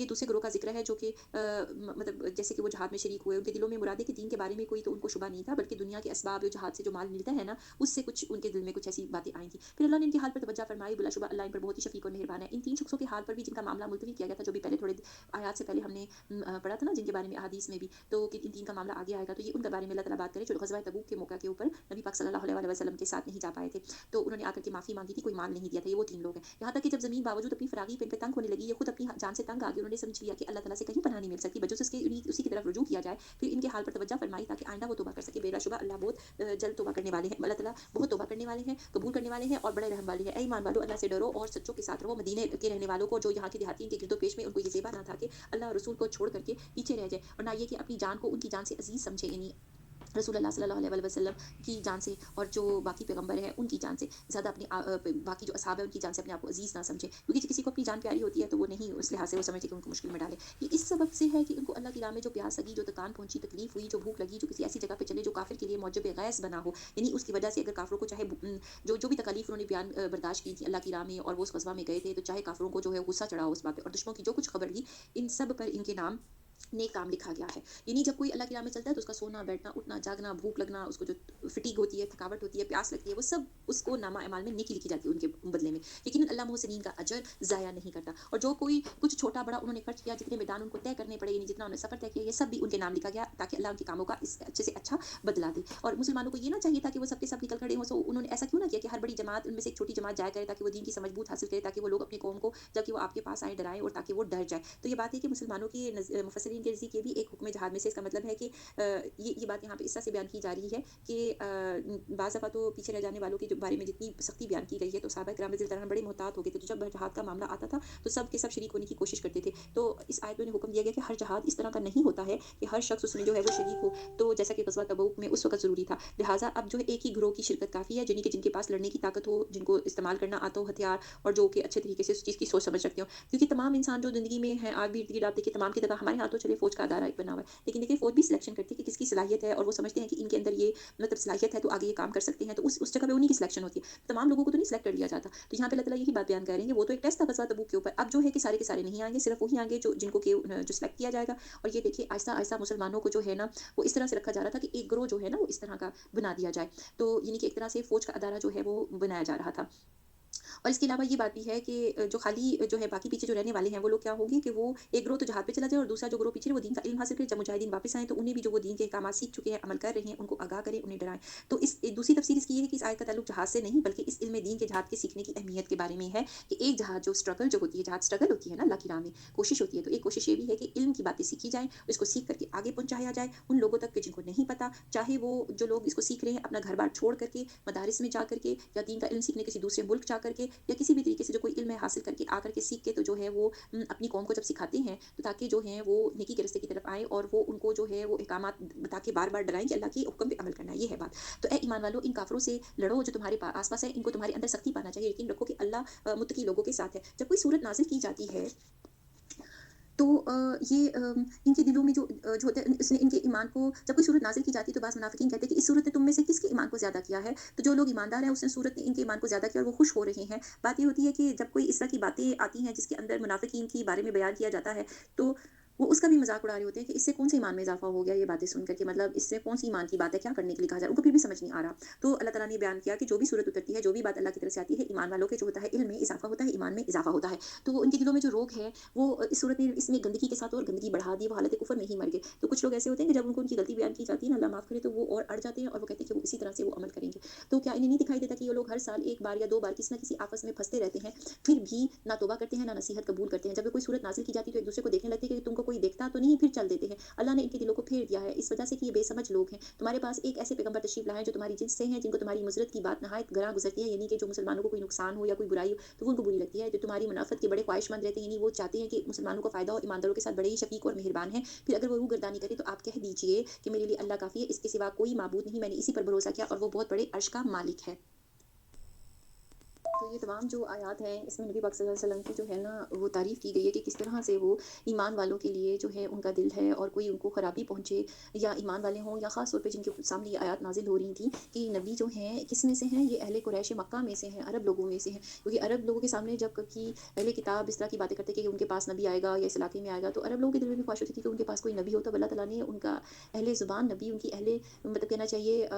ये दूसरे गिरोह का ज़िक्र है जो कि मतलब जैसे कि वो जहाद में शरीक हुए, उनके दिलों में मुराद है कि दीन के बारे में कोई तो उनको शुबा नहीं था, बल्कि दुनिया के असबाब, जो जहाद से जो माल मिलता है ना, उससे कुछ उनके दिल में कुछ ऐसी बातें आई थी। फिर अल्लाह ने इनके हाल पर तवज्जो फरमाई, बिलाशुबा अल्लाह इन पर बहुत ही शफ़ीक़ और मेहरबान है। इन 3 शख्सों के हाल पर भी जिनका मामला मुलतवी किया गया था, जो भी पहले थोड़े आयात से पहले हमने पढ़ा था ना, जिनके बारे में अहादीस में भी, तो कि इन 3 का मामला आगे आएगा, तो ये उनके बारे में अल्लाह ताला बात करे जो ग़ज़वा तबूक के मौका के ऊपर नबी पाक सल्लल्लाहु अलैहि वसल्लम के साथ नहीं जा पाए थे। तो उन्होंने आकर के माफ़ी माँगी थी, कोई माल नहीं दिया था, ये वो 3 लोग हैं। यहाँ तक कि जब ज़मीन बावजूद अपनी फ़रागी पे इन पे तंग होने लगी, ये खुद अपनी जान से तंग आ गए, उन्होंने समझ लिया कि अल्लाह ताला से कहीं पनाह नहीं मिल सकती, बजाय उसके उसी की तरफ रुजू किया जाए। फिर इनके हाल पर तवज्जो फरमाई ताकि आइंदा वो तौबा कर सके। बेलाशुबा अल्लाह बहुत जल्द तौबा करने वाले हैं, अल्लाह ताला बहुत तौबा करने वाले हैं, कबूल करने वाले हैं और बड़े रहम वाले हैं। ऐ ईमान वालों, अल्लाह से डरो और सच्चों के साथ रहो। मदीने के रहने वालों को, जो यहाँ के देहाती के गिरदोपेश में, उनको ये ज़ेबा ना था कि अल्लाह और रसूल को छोड़ करके पीछे रह जाए, और ना ये कि अपनी जान को उनकी जान से अज़ीज़ समझे, यानी रसूल अल्लाह सल्लल्लाहु अलैहि वसल्लम की जान से और जो बाकी पैगंबर हैं उनकी जान से ज़्यादा अपनी बाकी जो असहाब है उनकी जान से अपने आप को अजीज़ ना समझे, क्योंकि किसी को अपनी जान प्यारी होती है तो वो नहीं उस लिहाज से वो समझे कि उनको मुश्किल में डाले। ये इस सबब से है कि उनको अल्लाह की राह में जो प्यास लगी, जो तकान पहुंची, तकलीफ हुई, जो भूख लगी, जो किसी ऐसी जगह पे चले जो काफिर के लिए मौजब गैस बना हो, यानी उसकी वजह से अगर काफिरों को चाहे जो जो भी तकलीफ उन्होंने बर्दाश्त की थी अल्लाह की राह में और वो उस कस्बा में गए थे, तो चाहे काफिरों को जो है गुस्सा चढ़ा उस बात पे, और दुश्मनों की जो कुछ खबर ली, इन सब पर इनके नाम नेक काम लिखा गया है। यानी जब कोई अल्लाह की राह में चलता है तो उसका सोना, बैठना, उठना, जागना, भूख लगना, उसको जो फटीग होती है, थकावट होती है, प्यास लगती है, वो सब उसको नामा अमाल में नेकी लिखी जाती है उनके बदले में। यकीनन अल्लाह मोहसिनीन का अजर ज़ाया नहीं करता। और जो कोई कुछ छोटा बड़ा उन्होंने खर्च किया, जितने मैदान उनको तय करने पड़े, यानी जितना उन्होंने सफ़र तय किया, ये सब भी उनके नाम लिखा गया ताकि अल्लाह उनके कामों का इस अच्छे से अच्छा बदला दे। और मुसलमानों को ये ना चाहिए था कि वो सबके सब निकल खड़े हों, सो उन्होंने ऐसा क्यों ना किया कि हर बड़ी जमात उनमें से एक छोटी जमात जाया करे ताकि वो दीन की समझबूत हासिल करे, ताकि वो लोग अपनी कौम को जबकि वो आपके पास आए डराएं और ताकि वो डर जाए। तो ये बात है कि मुसलमानों की मुफस्सिरीन के नज़दीक ये भी एक हुक्म जहाद में से, इसका मतलब है कि ये बात यहाँ पे इस तरह से बयान की जा रही है कि बाज़ दफ़ा तो पीछे रह जाने वालों के जो बारे में जितनी सख्ती बयान की गई है, तो सहाबा किराम रज़ियल्लाहु अन्हुम बड़े मोहतात हो गए थे, तो जब जहाद का मामला आता था तो सब के सब शरीक होने की कोशिश करते थे। तो इस आयत में हुक्म दिया गया कि हर जहाद इस तरह का नहीं होता है कि हर शख्स उसमें जो है वो शरीक हो, तो जैसा कि ग़ज़वा तबूक में उस वक़्त ज़रूरी था। लिहाजा अब जो है एक ही गिरोह की शिरकत काफ़ी है, यानी कि जिनके पास लड़ने की ताकत हो, जिनको इस्तेमाल करना आता हो हथियार, और जो कि अच्छे तरीके से उस चीज़ की सोच समझ रखते हो। क्योंकि तमाम इंसान जो ज़िंदगी में हैं, आज भी इर्द-गिर्द आप देखिए, तमाम की तरह हमारे यहाँ तो चलिए फ़ौज का अदारा एक बना हुआ है, लेकिन देखिए फ़ौज भी सिलेक्शन करती है कि किसकी सलाहियत है, और वो समझते हैं कि इनके अंदर ये मतलब सलाहियत है तो आगे ये काम कर सकते हैं, तो उस जगह पे उन्हीं की सिलेक्शन होती है। तमाम लोगों को तो नहीं सिलेक्ट कर लिया जाता। तो यहाँ पे अल्लाह ताला यही बात बयान कर रहे हैं कि वो तो एक टेस्ट था ग़ज़वा तबूक के ऊपर। अब जो है कि सारे के सारे नहीं आएँगे, सिर्फ़ वही आएँगे जो जिनको कि जो सिलेक्ट किया जाएगा। और ये देखिए आहिस्ता-आहिस्ता मुसलमानों को जो है ना, वो इस तरह से रखा जा रहा था कि एक गिरोह जो है ना, वो इस तरह का बना दिया जाए। तो यानी कि एक तरह से फ़ौज का अदारा जो है वो बनाया जा रहा था। और इसके अलावा ये बात भी है कि जो खाली जो है बाकी पीछे जो रहने वाले हैं वो लोग क्या होंगे कि वो एक ग्रोह तो जहाद पे चला जाए और दूसरा जो ग्रोह पीछे रहे वो दीन का इल्म हासिल करे। जब मुजाहिदीन वापस आएँ तो उन्हें भी जो वो दीन के अहकामात सीख चुके हैं, अमल कर रहे हैं, उनको आगाह करें, उन्हें डराएँ। तो इस दूसरी तफसीर इसकी ये है कि इस आयत का ताल्लुक जहाज से नहीं बल्कि इस इल्म दीन के जहाद के सीखने की अहमियत के बारे में है कि एक जहाज जो स्ट्रगल जो होती है, जहाज स्ट्रगल होती है ना अल्लाह की राह में, कोशिश होती है। तो एक कोशिश ये भी है कि इल्म की बातें सीखी जाएँ, इसको सीख करके आगे पहुँचाया जाए उन लोगों तक के जिनको नहीं पता, चाहे वो जो लोग इसको सीख रहे हैं अपना घर-बार छोड़ करके, मदारिस में जा करके या दीन का इल्म सीखने किसी दूसरे मुल्क जा करके या किसी भी तरीके से जो कोई इल्म है हासिल करके आ करके सीख के तो जो है वो अपनी कौम को जब सिखाते हैं तो ताकि जो है वो नेकी के रास्ते की तरफ आएँ और वो उनको जो है वो अहकामात बता के बार-बार डराएँ कि अल्लाह के हुक्म पे अमल करना है, ये है बात। तो ऐ ईमान वालों इन काफ़िरों से लड़ो जो तुम्हारे आस-पास है, इनको तुम्हारे अंदर सख्ती पाना चाहिए। यकीन रखो कि अल्लाह मुत्तकी लोगों के साथ है। जब कोई सूरत नाज़िल की जाती है तो ये इनके दिलों में जो होता है इसने इनके ईमान को जब कोई सूरत नाज़िल की जाती है तो बाज़ मुनाफ़िकीन कहते हैं कि इस सूरत ने तुम में से किसके ईमान को ज़्यादा किया है? तो जो लोग ईमानदार हैं उसने सूरत ने इनके ईमान को ज़्यादा किया और वो खुश हो रहे हैं। बात ये होती है कि जब कोई इस तरह की बातें आती हैं जिसके अंदर मुनाफ़िकीन के बारे में बयान किया जाता है, तो वो उसका भी मज़ाक उड़ा रहे होते हैं कि इससे कौन-से ईमान में इज़ाफ़ा हो गया ये बातें सुनकर के मतलब इससे कौन-सी ईमान की बात है, क्या करने के लिए कहा जा रहा है? उनको फिर भी समझ नहीं आ रहा। तो अल्लाह ताला ने बयान किया कि जो भी सूरत उतरती है, जो भी बात अल्लाह की तरफ से आती है, ईमान वालों के जो होता है इल्म में इज़ाफ़ा होता है, ईमान में इज़ाफ़ा होता है। तो उनके दिलों में जो रोग है वो इस सूरत ने इसमें गंदगी के साथ और गंदगी बढ़ा दी, वो हालत कुफ़र में ही मर गए। तो कुछ लोग ऐसे होते हैं कि जब उनको उनकी गलती बयान की जाती है ना, अल्लाह माफ़ करे, तो वो और अड़ जाते हैं और वो कहते हैं कि वो इसी तरह से वो अमल करेंगे। तो क्या इन्हें नहीं दिखाई देता कि ये लोग हर साल 1 बार या 2 बार किसी न किसी आपस में फँसते रहते हैं, फिर भी ना तौबा करते हैं, ना नसीहत कबूल करते हैं। जब कोई सूरत नाज़िल की जाती है तो एक-दूसरे को देखने लगते हैं कि तुमको कोई देखता तो नहीं है, फिर चल देते हैं। अल्लाह ने इनके दिलों को फेर दिया है इस वजह से कि ये बेसमझ लोग हैं। तुम्हारे पास एक ऐसे पैगंबर तशरीफ़ लाए हैं जो तुम्हारी जिन्स से हैं, जिनको तुम्हारी मुज़रत की बात नहायत गरां गुज़रती है, यानी कि जो मुसलमानों को कोई नुकसान हो या कोई बुराई हो, तो वो उनको बुरी लगती है। जो तुम्हारी मुनाफ़त के बड़े ख्वाहिशमंद रहते हैं, यानी वो चाहते हैं कि मुसलमानों को फ़ायदा हो, ईमानदारों के साथ बड़े ही शफ़ीक़ और मेहरबान हैं। फिर अगर वो रूहगर्दानी करे तो आप कह दीजिए कि मेरे लिए अल्लाह काफ़ी है, इसके सिवा कोई माबूद नहीं, मैंने इसी पर भरोसा किया और वो बहुत बड़े अर्श का मालिक है। तो ये तमाम जो आयात हैं इसमें नबी पाक सल्लल्लाहु अलैहि वसल्लम की जो है ना वो तारीफ़ की गई है कि किस तरह से वो ईमान वालों के लिए जो है उनका दिल है और कोई उनको ख़राबी पहुँचे या ईमान वाले हों या ख़ास तौर पे जिनके सामने ये आयात नाज़िल हो रही थी कि नबी जो हैं किस में से हैं, ये अहले कुरैश मक्का में से हैं, अरब लोगों में से हैं। क्योंकि अरब लोगों के सामने जब कभी अहले किताब इस तरह की बातें करते कि उनके पास नबी आएगा या इस इलाके में आएगा, तो अरब लोगों के दिल में भी ख्वाहिश होती थी कि उनके पास कोई नबी हो। तब अल्लाह ताला ने उनका अहले ज़ुबान नबी, उनकी अहले मतलब कहना चाहिए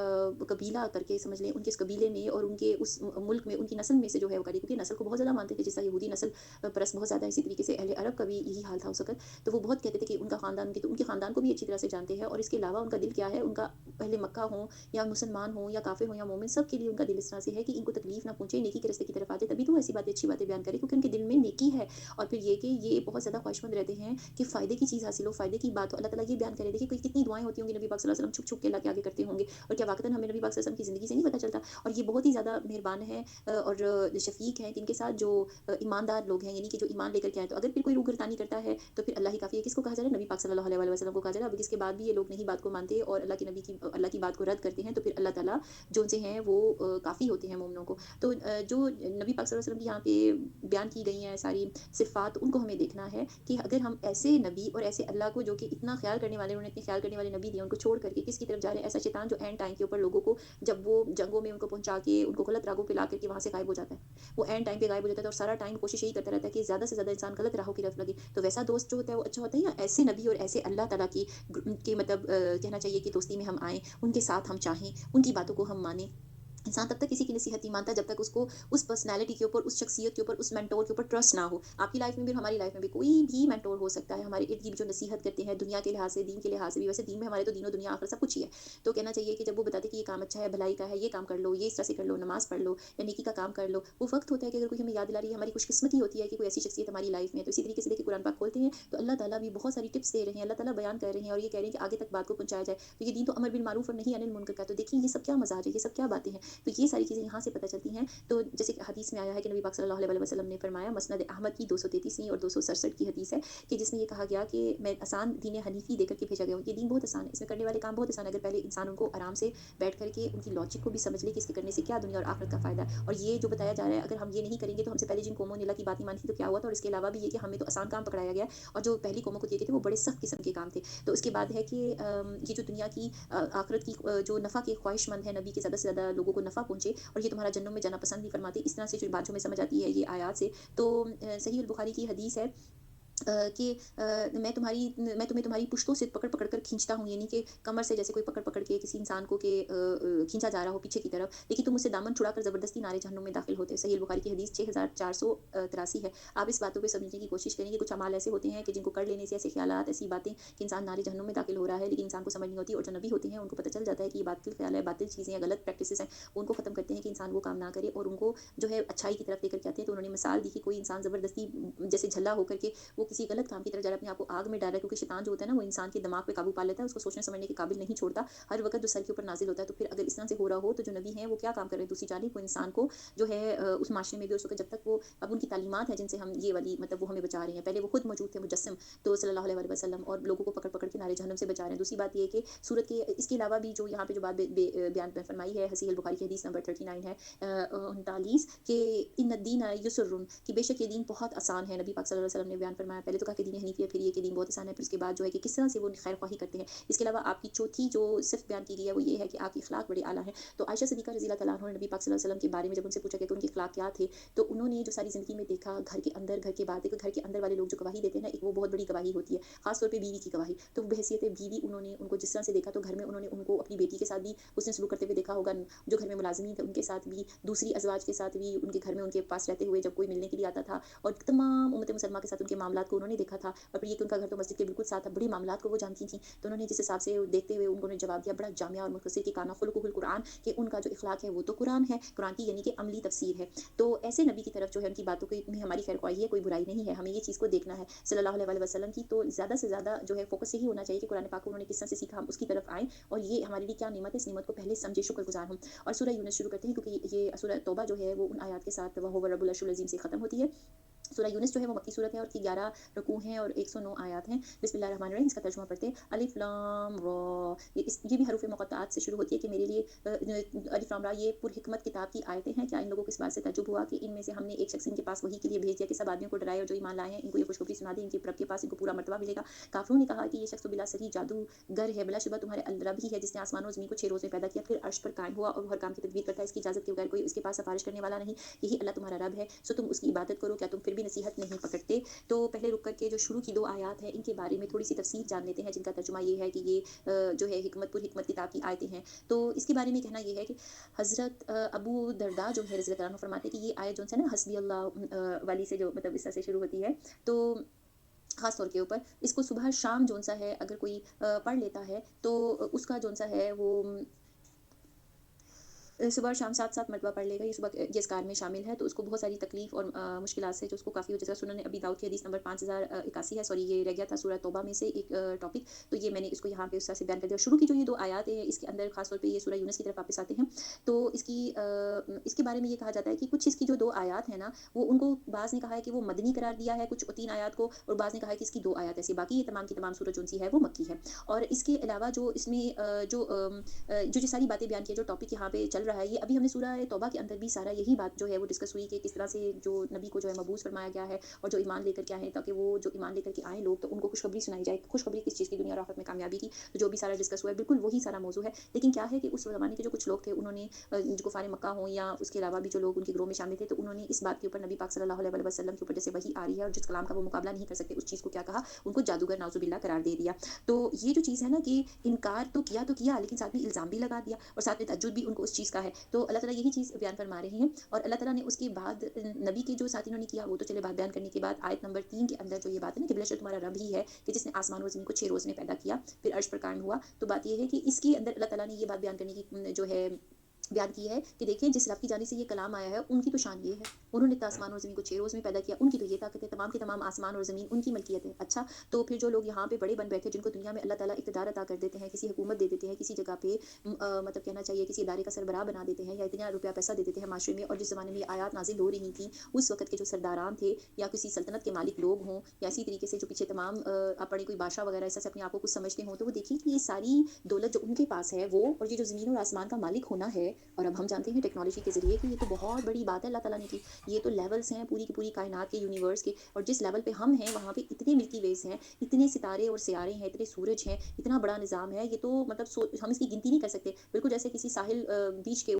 कबीला करके समझ लें, उनके इस कबीले में और उनके उस मुल्क में उनकी नस्ल में से जो है वो करी, क्योंकि नस्ल को बहुत ज़्यादा मानते थे, जैसा यहूदी नस्ल परस्त बहुत ज़्यादा है, इसी तरीके से अहले अरब का भी यही हाल था उस वक़्त। तो वो बहुत कहते थे कि उनका ख़ानदान उनके, तो उनके ख़ानदान को भी अच्छी तरह से जानते हैं और इसके अलावा उनका दिल क्या है, उनका अहले मक्का हों या मुसलमान हों या काफ़िर हों या मोमिन, सब के लिए उनका दिल इस तरह से है कि इनको तकलीफ़ ना पहुँचे, नेकी के रास्ते की तरफ आते, तभी तो ऐसी बातें अच्छी बातें बयान करें, क्योंकि उनके दिल में नेकी है। और फिर ये कि ये बहुत ज़्यादा ख्वाहिशमंद रहते हैं कि फ़ायदे की चीज़ हासिल हो, फ़ायदे की बात हो। अल्लाह ताला ये बयान करे, देखिए कितनी दुआएँ होती होंगी नबी पाक सल्लल्लाहु अलैहि वसल्लम छुप-छुप के अल्लाह के आगे करते होंगे और क्या वाक़तन हमें नबी पाक सल्लल्लाहु अलैहि वसल्लम की ज़िंदगी से नहीं पता चलता। और ये बहुत ही ज़्यादा मेहरबान है और शफ़ीक हैं कि इनके साथ जो ईमानदार लोग हैं, यानी कि जो ईमान लेकर के आए, तो अगर फिर कोई रूहगर्दानी करता है तो फिर अल्लाह ही काफ़ी है। किसको कहा जा रहा है? नबी पाक सल्लल्लाहु अलैहि वसल्लम को कहा जा रहा है। अब इसके बाद भी ये लोग नहीं बात को मानते और अल्लाह की बात को रद्द करते हैं, तो फिर अल्लाह ताला जो उनसे हैं वो काफ़ी होते हैं मोमिनों को। तो जो नबी पाक सल्लल्लाहु अलैहि वसल्लम की यहाँ पे बयान की गई हैं सारी सिफ़ात, उनको हमें देखना है कि अगर हम ऐसे नबी और ऐसे अल्लाह को जो कि इतना ख़्याल करने वाले, उन्होंने इतने ख़्याल करने वाले नबी दिए, उनको छोड़ करके किसकी तरफ जा रहे हैं? ऐसा शैतान जो एंड टाइम के ऊपर लोगों को जब वो जंगों में उनको पहुँचा के उनको गलत राहों पे ला करके वहाँ से गायब हो जाता है। वो एंड टाइम पे गायब हो जाता है और सारा टाइम कोशिश यही करता रहता है कि ज़्यादा से ज़्यादा इंसान गलत राहों की तरफ लगे। तो वैसा दोस्त जो होता है वो अच्छा होता है, या ऐसे नबी और ऐसे अल्लाह ताला की मतलब कहना चाहिए कि दोस्ती में हम आएँ, उनके साथ हम चाहें, उनकी बातों को हम मानें। इंसान तब तक किसी की नसीहत नहीं मानता जब तक उसको उस पर्सनैलिटी के ऊपर, उस शख्सियत के ऊपर, उस मेंटोर के ऊपर ट्रस्ट ना हो। आपकी लाइफ में भी और हमारी लाइफ में भी कोई भी मेंटोर हो सकता है, हमारे इर्द-गिर्द जो नसीहत करते हैं दुनिया के लिहाज से, दीन के लिहाज से भी। वैसे दीन में हमारे तो दीन और दुनिया आखिरत सब कुछ ही है। तो कहना चाहिए कि जब वो बताते हैं कि ये काम अच्छा है, भलाई का है, ये काम कर लो, ये इस तरह से कर लो, नमाज़ पढ़ लो या नेकी का काम कर लो। वो वक़्त होता है कि अगर कोई हमें याद दिला रही है, हमारी खुशकिस्मती होती है कि कोई ऐसी शख्सियत हमारी लाइफ में है। तो इसी तरीके से देखिए कुरान पाक खोलते हैं तो अल्लाह ताला भी बहुत सारी टिप्स दे रहे हैं, अल्लाह ताला बयान कर रहे हैं और ये कह रहे हैं कि आगे तक बात को पहुँचाया जाए। तो ये दीन तो अमर बिल मारूफ और नही अनिल मुनकर का। तो देखिए ये सब क्या मज़ाज है, ये सब क्या बातें हैं। तो ये सारी चीज़ें यहाँ से पता चलती हैं। तो जैसे कि हदीस में आया है कि नबी पाक सल्लल्लाहु अलैहि वसल्लम ने फरमाया, मसनद अहमद की 233वीं और 267 की हदीस है कि जिसमें ये कहा गया कि मैं आसान दीन हनीफी देकर के भेजा गया हूँ। ये दीन बहुत आसान है, इसमें करने वाले काम बहुत आसान है, अगर पहले इंसान उनको आराम से बैठ करके उनकी लॉजिक को भी समझ ले कि इसके करने से क्या दुनिया और आखिरत का फ़ायदा है। और ये जो बताया जा रहा है, अगर हम ये नहीं करेंगे तो हमसे पहले जिन कौमों ने अल्लाह की बात नहीं मानी थी तो क्या हुआ था, और इसके अलावा भी ये कि हमें तो आसान काम पकड़ाया गया और जो पहली कौमों को दिए गए थे वो बड़े सख्त किस्म के काम थे। तो उसके बाद है कि ये जो दुनिया की आखिरत की जो नफ़ा के ख्वाहिशमंद है, नबी के ज़्यादा से ज़्यादा लोगों को नफ़ा पहुँचे और ये तुम्हारा जन्नों में जाना पसंद नहीं फरमाते। इस तरह से जो बात जो हमें समझ आती है ये आयत से। तो सही अल बुखारी की हदीस है کہ میں तुम्हें तुम्हारी पुश्तों से पकड़ पकड़ कर खींचता हूँ, यानी कि कमर से जैसे कोई पकड़ पकड़ के किसी इंसान को खींचा जा रहा हो पीछे की तरफ, लेकिन तुम उससे दामन छुड़ाकर ज़बरदस्ती नारे जहन्नुम में दाखिल होते हो। सही बुखारी की हदीस 6483 है। आप इस बातों को समझने की कोशिश करें कि कुछ अमाल ऐसे होते हैं कि जिनको कर लेने से ऐसे ख्यालात, ऐसी बातें कि इंसान नारे जहन्नुम में दाखिल हो रहा है, लेकिन इंसान को समझ नहीं होती। और जो नबी होते हैं उनको पता चल जाता है कि ये बातिल ख्याल है, बातिल चीज़ें हैं, गलत प्रैक्टिसेस हैं, उनको ख़त्म करते हैं कि इंसान वो काम ना करे और उनको जो है अच्छाई की तरफ लेकर के आते हैं। तो उन्होंने मिसाल दी कि कोई इंसान ज़बरदस्ती जैसे झल्ला होकर के वो किसी गलत काम की तरफ जा रहा है, अपने आप को आग में डाल रहा है, क्योंकि शैतान जो होता है ना वो इंसान के दिमाग पे काबू पा लेता है, उसको सोचने समझने के काबिल नहीं छोड़ता, हर वक्त जो सर के ऊपर नाजिल होता है। तो फिर अगर इस तरह से हो रहा हो तो जो नबी हैं वो क्या काम कर रहे हैं, दूसरी जानिब वो इंसान को जो है उस माशरे में भी उस वक्त जब तक वो अब उनकी तालीमात है जिनसे हम ये वाली मतलब वो हमें बचा रहे हैं, पहले वो खुद मौजूद थे मुजस्सम तो सल्लल्लाहु अलैहि वसल्लम, और लोगों को पकड़ पकड़ के नारे जहन्नम से बचा रहे हैं। दूसरी बात ये है कि सूरत के इसके अलावा भी जो यहाँ पे जो बात बयान फरमाई है, हसीह बुखारी की हदीस नंबर 39 है 39 कि इन दीन युसरुन, कि बेशक ये दीन बहुत आसान है। नबी पाक सल्लल्लाहु अलैहि वसल्लम ने बयान फरमाया, पहले तो कहा कि दीन हनीफी है, फिर ये कि दीन बहुत आसान है, फिर उसके बाद जो है कि किस तरह से वो खैर ख्वाही करते हैं। इसके अलावा आपकी चौथी जो सिर्फ बयान की गई है वो ये है कि आपकी अखलाक बड़े आला हैं। तो आयशा सिद्दीक़ा रज़ी अल्लाह तआला अन्हा ने नबी पाक सल्लल्लाहु अलैहि वसल्लम के बारे में जब उनसे पूछा कि उनके अखलाक क्या थे, तो उन्होंने जो सारी ज़िंदगी में देखा, घर के अंदर, घर के बाहर, देखो घर के अंदर वाले लोग जो गवाही देते हैं ना, एक वो बहुत बड़ी गवाही होती है, खासतौर पे बीवी की गवाही। तो बहैसियत बीवी उन्होंने उनको जिस तरह से देखा, तो घर में उन्होंने उनको अपनी बेटी के साथ भी उसने सलूक करते हुए देखा होगा, जो घर में मुलाज़िमीन थे उनके साथ भी, दूसरी अज़वाज के साथ भी, उनके घर में उनके पास रहते हुए जब कोई मिलने के लिए आता था, और तमाम उम्मत मुसलमा के साथ उनके मामलात को उन्होंने देखा था। और फिर ये कि उनका घर तो मस्जिद के बिल्कुल साथ था, बड़े मामलात को वो जानती थी। तो उन्होंने जिस हिसाब से देखते हुए उन्होंने जवाब दिया बड़ा जामिया और मुख्तसर कि काना खुलुकुहुल कुरान, कि उनका जो इखलाक है वो तो कुरान है, कुरान की यानी कि अमली तफसीर है। तो ऐसे नबी की तरफ जो है उनकी बातों की में हमारी खैर ख्वाही है, कोई बुराई नहीं है, हमें ये चीज़ को देखना है सल्लल्लाहु अलैहि वसल्लम की। तो ज़्यादा से ज़्यादा जो है फोकस यही होना चाहिए कि कुरान पाक को उन्होंने किस तरह से सीखा, हम उसकी तरफ आएँ, और ये हमारे लिए क्या नेमत है, इस नेमत को पहले समझे, शुक्रगुज़ार हों। और सूरह यूनुस शुरू करते हैं, क्योंकि ये सूरह तौबा जो है वो उन आयात के साथ वहुव रब्बुल अर्शिल अज़ीम से ख़त्म होती है। सूरह यूनुस जो है वो मक्की सूरत है और की 11 रुकू हैं और 109 आयत हैं। बिस्मिल्लाहिर्रहमानिर्रहीम, इसका तर्जुमा पढ़ते हैं। अलिफ लाम रा, ये भी हरूफ मुक़त्तआत से शुरू होती है कि मेरे लिए अलिफ लाम रा ये पुरहिकमत किताब की आयतें हैं। क्या इन लोगों को इस बात से तज्जुब हुआ कि इनमें से हमने एक शख्स इनके पास वही के लिए भेज दिया कि सब आदमियों को डराए, और जो ईमान लाए हैं इनको ये खुशखबरी सुना दी, इनके रब के पास इनको पूरा मर्तबा मिलेगा। काफिरों ने कहा कि ये शख्स तो बिला सही जादूगर है, बिलाशुबा तुम्हारे रब ही है जिसने आसमानों और ज़मीन को 6 रोज़ में पैदा किया, फिर अर्श पर कायम हुआ और हर काम की तदबीर करता है, इसकी इजाज़त के बगैर कोई उसके पास सिफारिश करने वाला नहीं। यही अल्लाह तुम्हारा रब है, सो तुम उसकी इबादत करो, क्या तुम फिर भी नसीहत नहीं पकड़ते। तो पहले रुक करके जो शुरू की 2 आयत हैं इनके बारे में थोड़ी सी तफसीर जान लेते हैं, जिनका तर्जुमा ये है कि ये जो है हिकमत किताब की आयतें हैं। तो इसके बारे में कहना ये है कि हज़रत अबू दरदा जो है रज़ी अल्लाह अन्हु फरमाते हैं कि ये आयत जो है ना हस्बी अल्लाह वाली से जो मतलब इस तरह से शुरू होती है, तो खास तौर के ऊपर इसको सुबह शाम जोन सा है अगर कोई पढ़ लेता है तो उसका जोन सा है वो सुबह और शाम 7-7 मरतबा पढ़ लेगा, ये सुबह ये अज़कार में शामिल है, तो उसको बहुत सारी तकलीफ़ और मुश्किलात से जो उसको काफ़ी हो, जैसा सुनन अबी दाऊद की हदीस नंबर 5081 है, सॉरी ये रह गया था सूरह तौबा में से एक टॉपिक, तो ये मैंने इसको यहाँ पे उस तरह से बयान कर दिया। शुरू की जो ये 2 आयत है इसके अंदर खास तौर पे ये सूरह यूनुस की तरफ वापस आते हैं, तो इसके बारे में ये कहा जाता है कि कुछ इसकी जो 2 आयत है ना, वो उनको बाज़ ने कहा है कि वो मदनी करार दिया है कुछ 3 आयत को, और बाज़ ने कहा है कि इसकी 2 आयत ऐसी, बाकी ये तमाम की तमाम सूरत जो-सी है वो मक्की है। और इसके अलावा जो इसमें जो सारी बातें बयान की, जो टॉपिक यहाँ पे चल रहा है, ये अभी हमने सूरह तौबा के अंदर भी सारा यही बात जो है वो डिस्कस हुई कि किस तरह से जो नबी को जो है मबूस फरमाया गया है, और जो ईमान लेकर के आए हैं, ताकि वो जो ईमान लेकर के आए लोग तो उनको खुशखबरी सुनाई जाए। खुशखबरी किस चीज़ की, दुनिया और आखिरत में कामयाबी की। तो जो भी सारा डिस्कस हुआ है बिल्कुल वही सारा मौजू है, लेकिन क्या है कि उस ज़माने के जो कुछ लोग थे उन्होंने कुफ़ार मक्का हों या उसके अलावा भी जो लोग उनके ग्रोह में शामिल थे, तो उन्होंने इस बात के ऊपर नबी पाक सल्लल्लाहु अलैहि वसल्लम के ऊपर जैसे वही आ रही है और जिस कलाम का वो मुकाबला नहीं कर सकते, उस चीज़ को क्या कहा, उनको जादूगर नाउज़ुबिल्लाह करार दे दिया। तो ये जो चीज़ है ना कि इनकार तो किया लेकिन साथ में इल्ज़ाम भी लगा दिया, और साथ में तअज्जुब भी उनको उस चीज़ का है। तो अल्लाह ताला यही चीज़ बयान फरमा रहे हैं, और अल्लाह ताला ने उसके बाद नबी के जो साथ इन्होंने किया वो तो चले बात बयान करने के बाद आयत नंबर 3 के अंदर जो ये बात है ना कि बेशक तुम्हारा रब ही है कि जिसने आसमान और ज़मीन को 6 रोज़ में पैदा किया, फिर अर्श पर कायम हुआ। तो बात ये है कि इसके अंदर अल्लाह ताला ने ये बात बयान करने की जो है बयान की है कि देखिए जिस रब की जानिब से ये कलाम आया है उनकी तो शान ये है, उन्होंने तो आसमान और ज़मीन को 6 रोज़ में पैदा किया, उनकी तो ये ताकत है, तमाम के तमाम आसमान और ज़मीन उनकी मलकियत है। अच्छा, तो फिर जो लोग यहाँ पे बड़े बन बैठे, जिनको दुनिया में अल्लाह ताला इक़्तिदार अता कर देते हैं, किसी हुकूमत दे देते हैं, किसी जगह पे मतलब कहना चाहिए किसी इदारे का सरबराह बना देते हैं, या इतना रुपया पैसा दे देते हैं माशरे में, और जिस ज़माने में ये आयात नाज़िल हो रही थी उस वक़्त के जो सरदारान थे या किसी सल्तनत के मालिक लोग हों, या इसी तरीके से जो पीछे तमाम अपने कोई बादशाह वगैरह ऐसा से अपने आप को कुछ समझते हों, तो वो देखिए कि ये सारी दौलत जो उनके पास है वो, और ये जो ज़मीन और आसमान का मालिक होना है, और अब हम जानते हैं टेक्नोलॉजी के ज़रिए कि ये तो बहुत बड़ी बात है अल्लाह ताला ने की। ये तो लेवल्स हैं पूरी की पूरी कायनात के, यूनिवर्स के, और जिस लेवल पे हम हैं वहाँ पे इतने मिल्की वेज हैं, इतने सितारे और सियारे हैं, इतने सूरज हैं, इतना बड़ा निज़ाम है, ये तो मतलब हम इसकी गिनती नहीं कर सकते। बिल्कुल जैसे किसी साहिल बीच के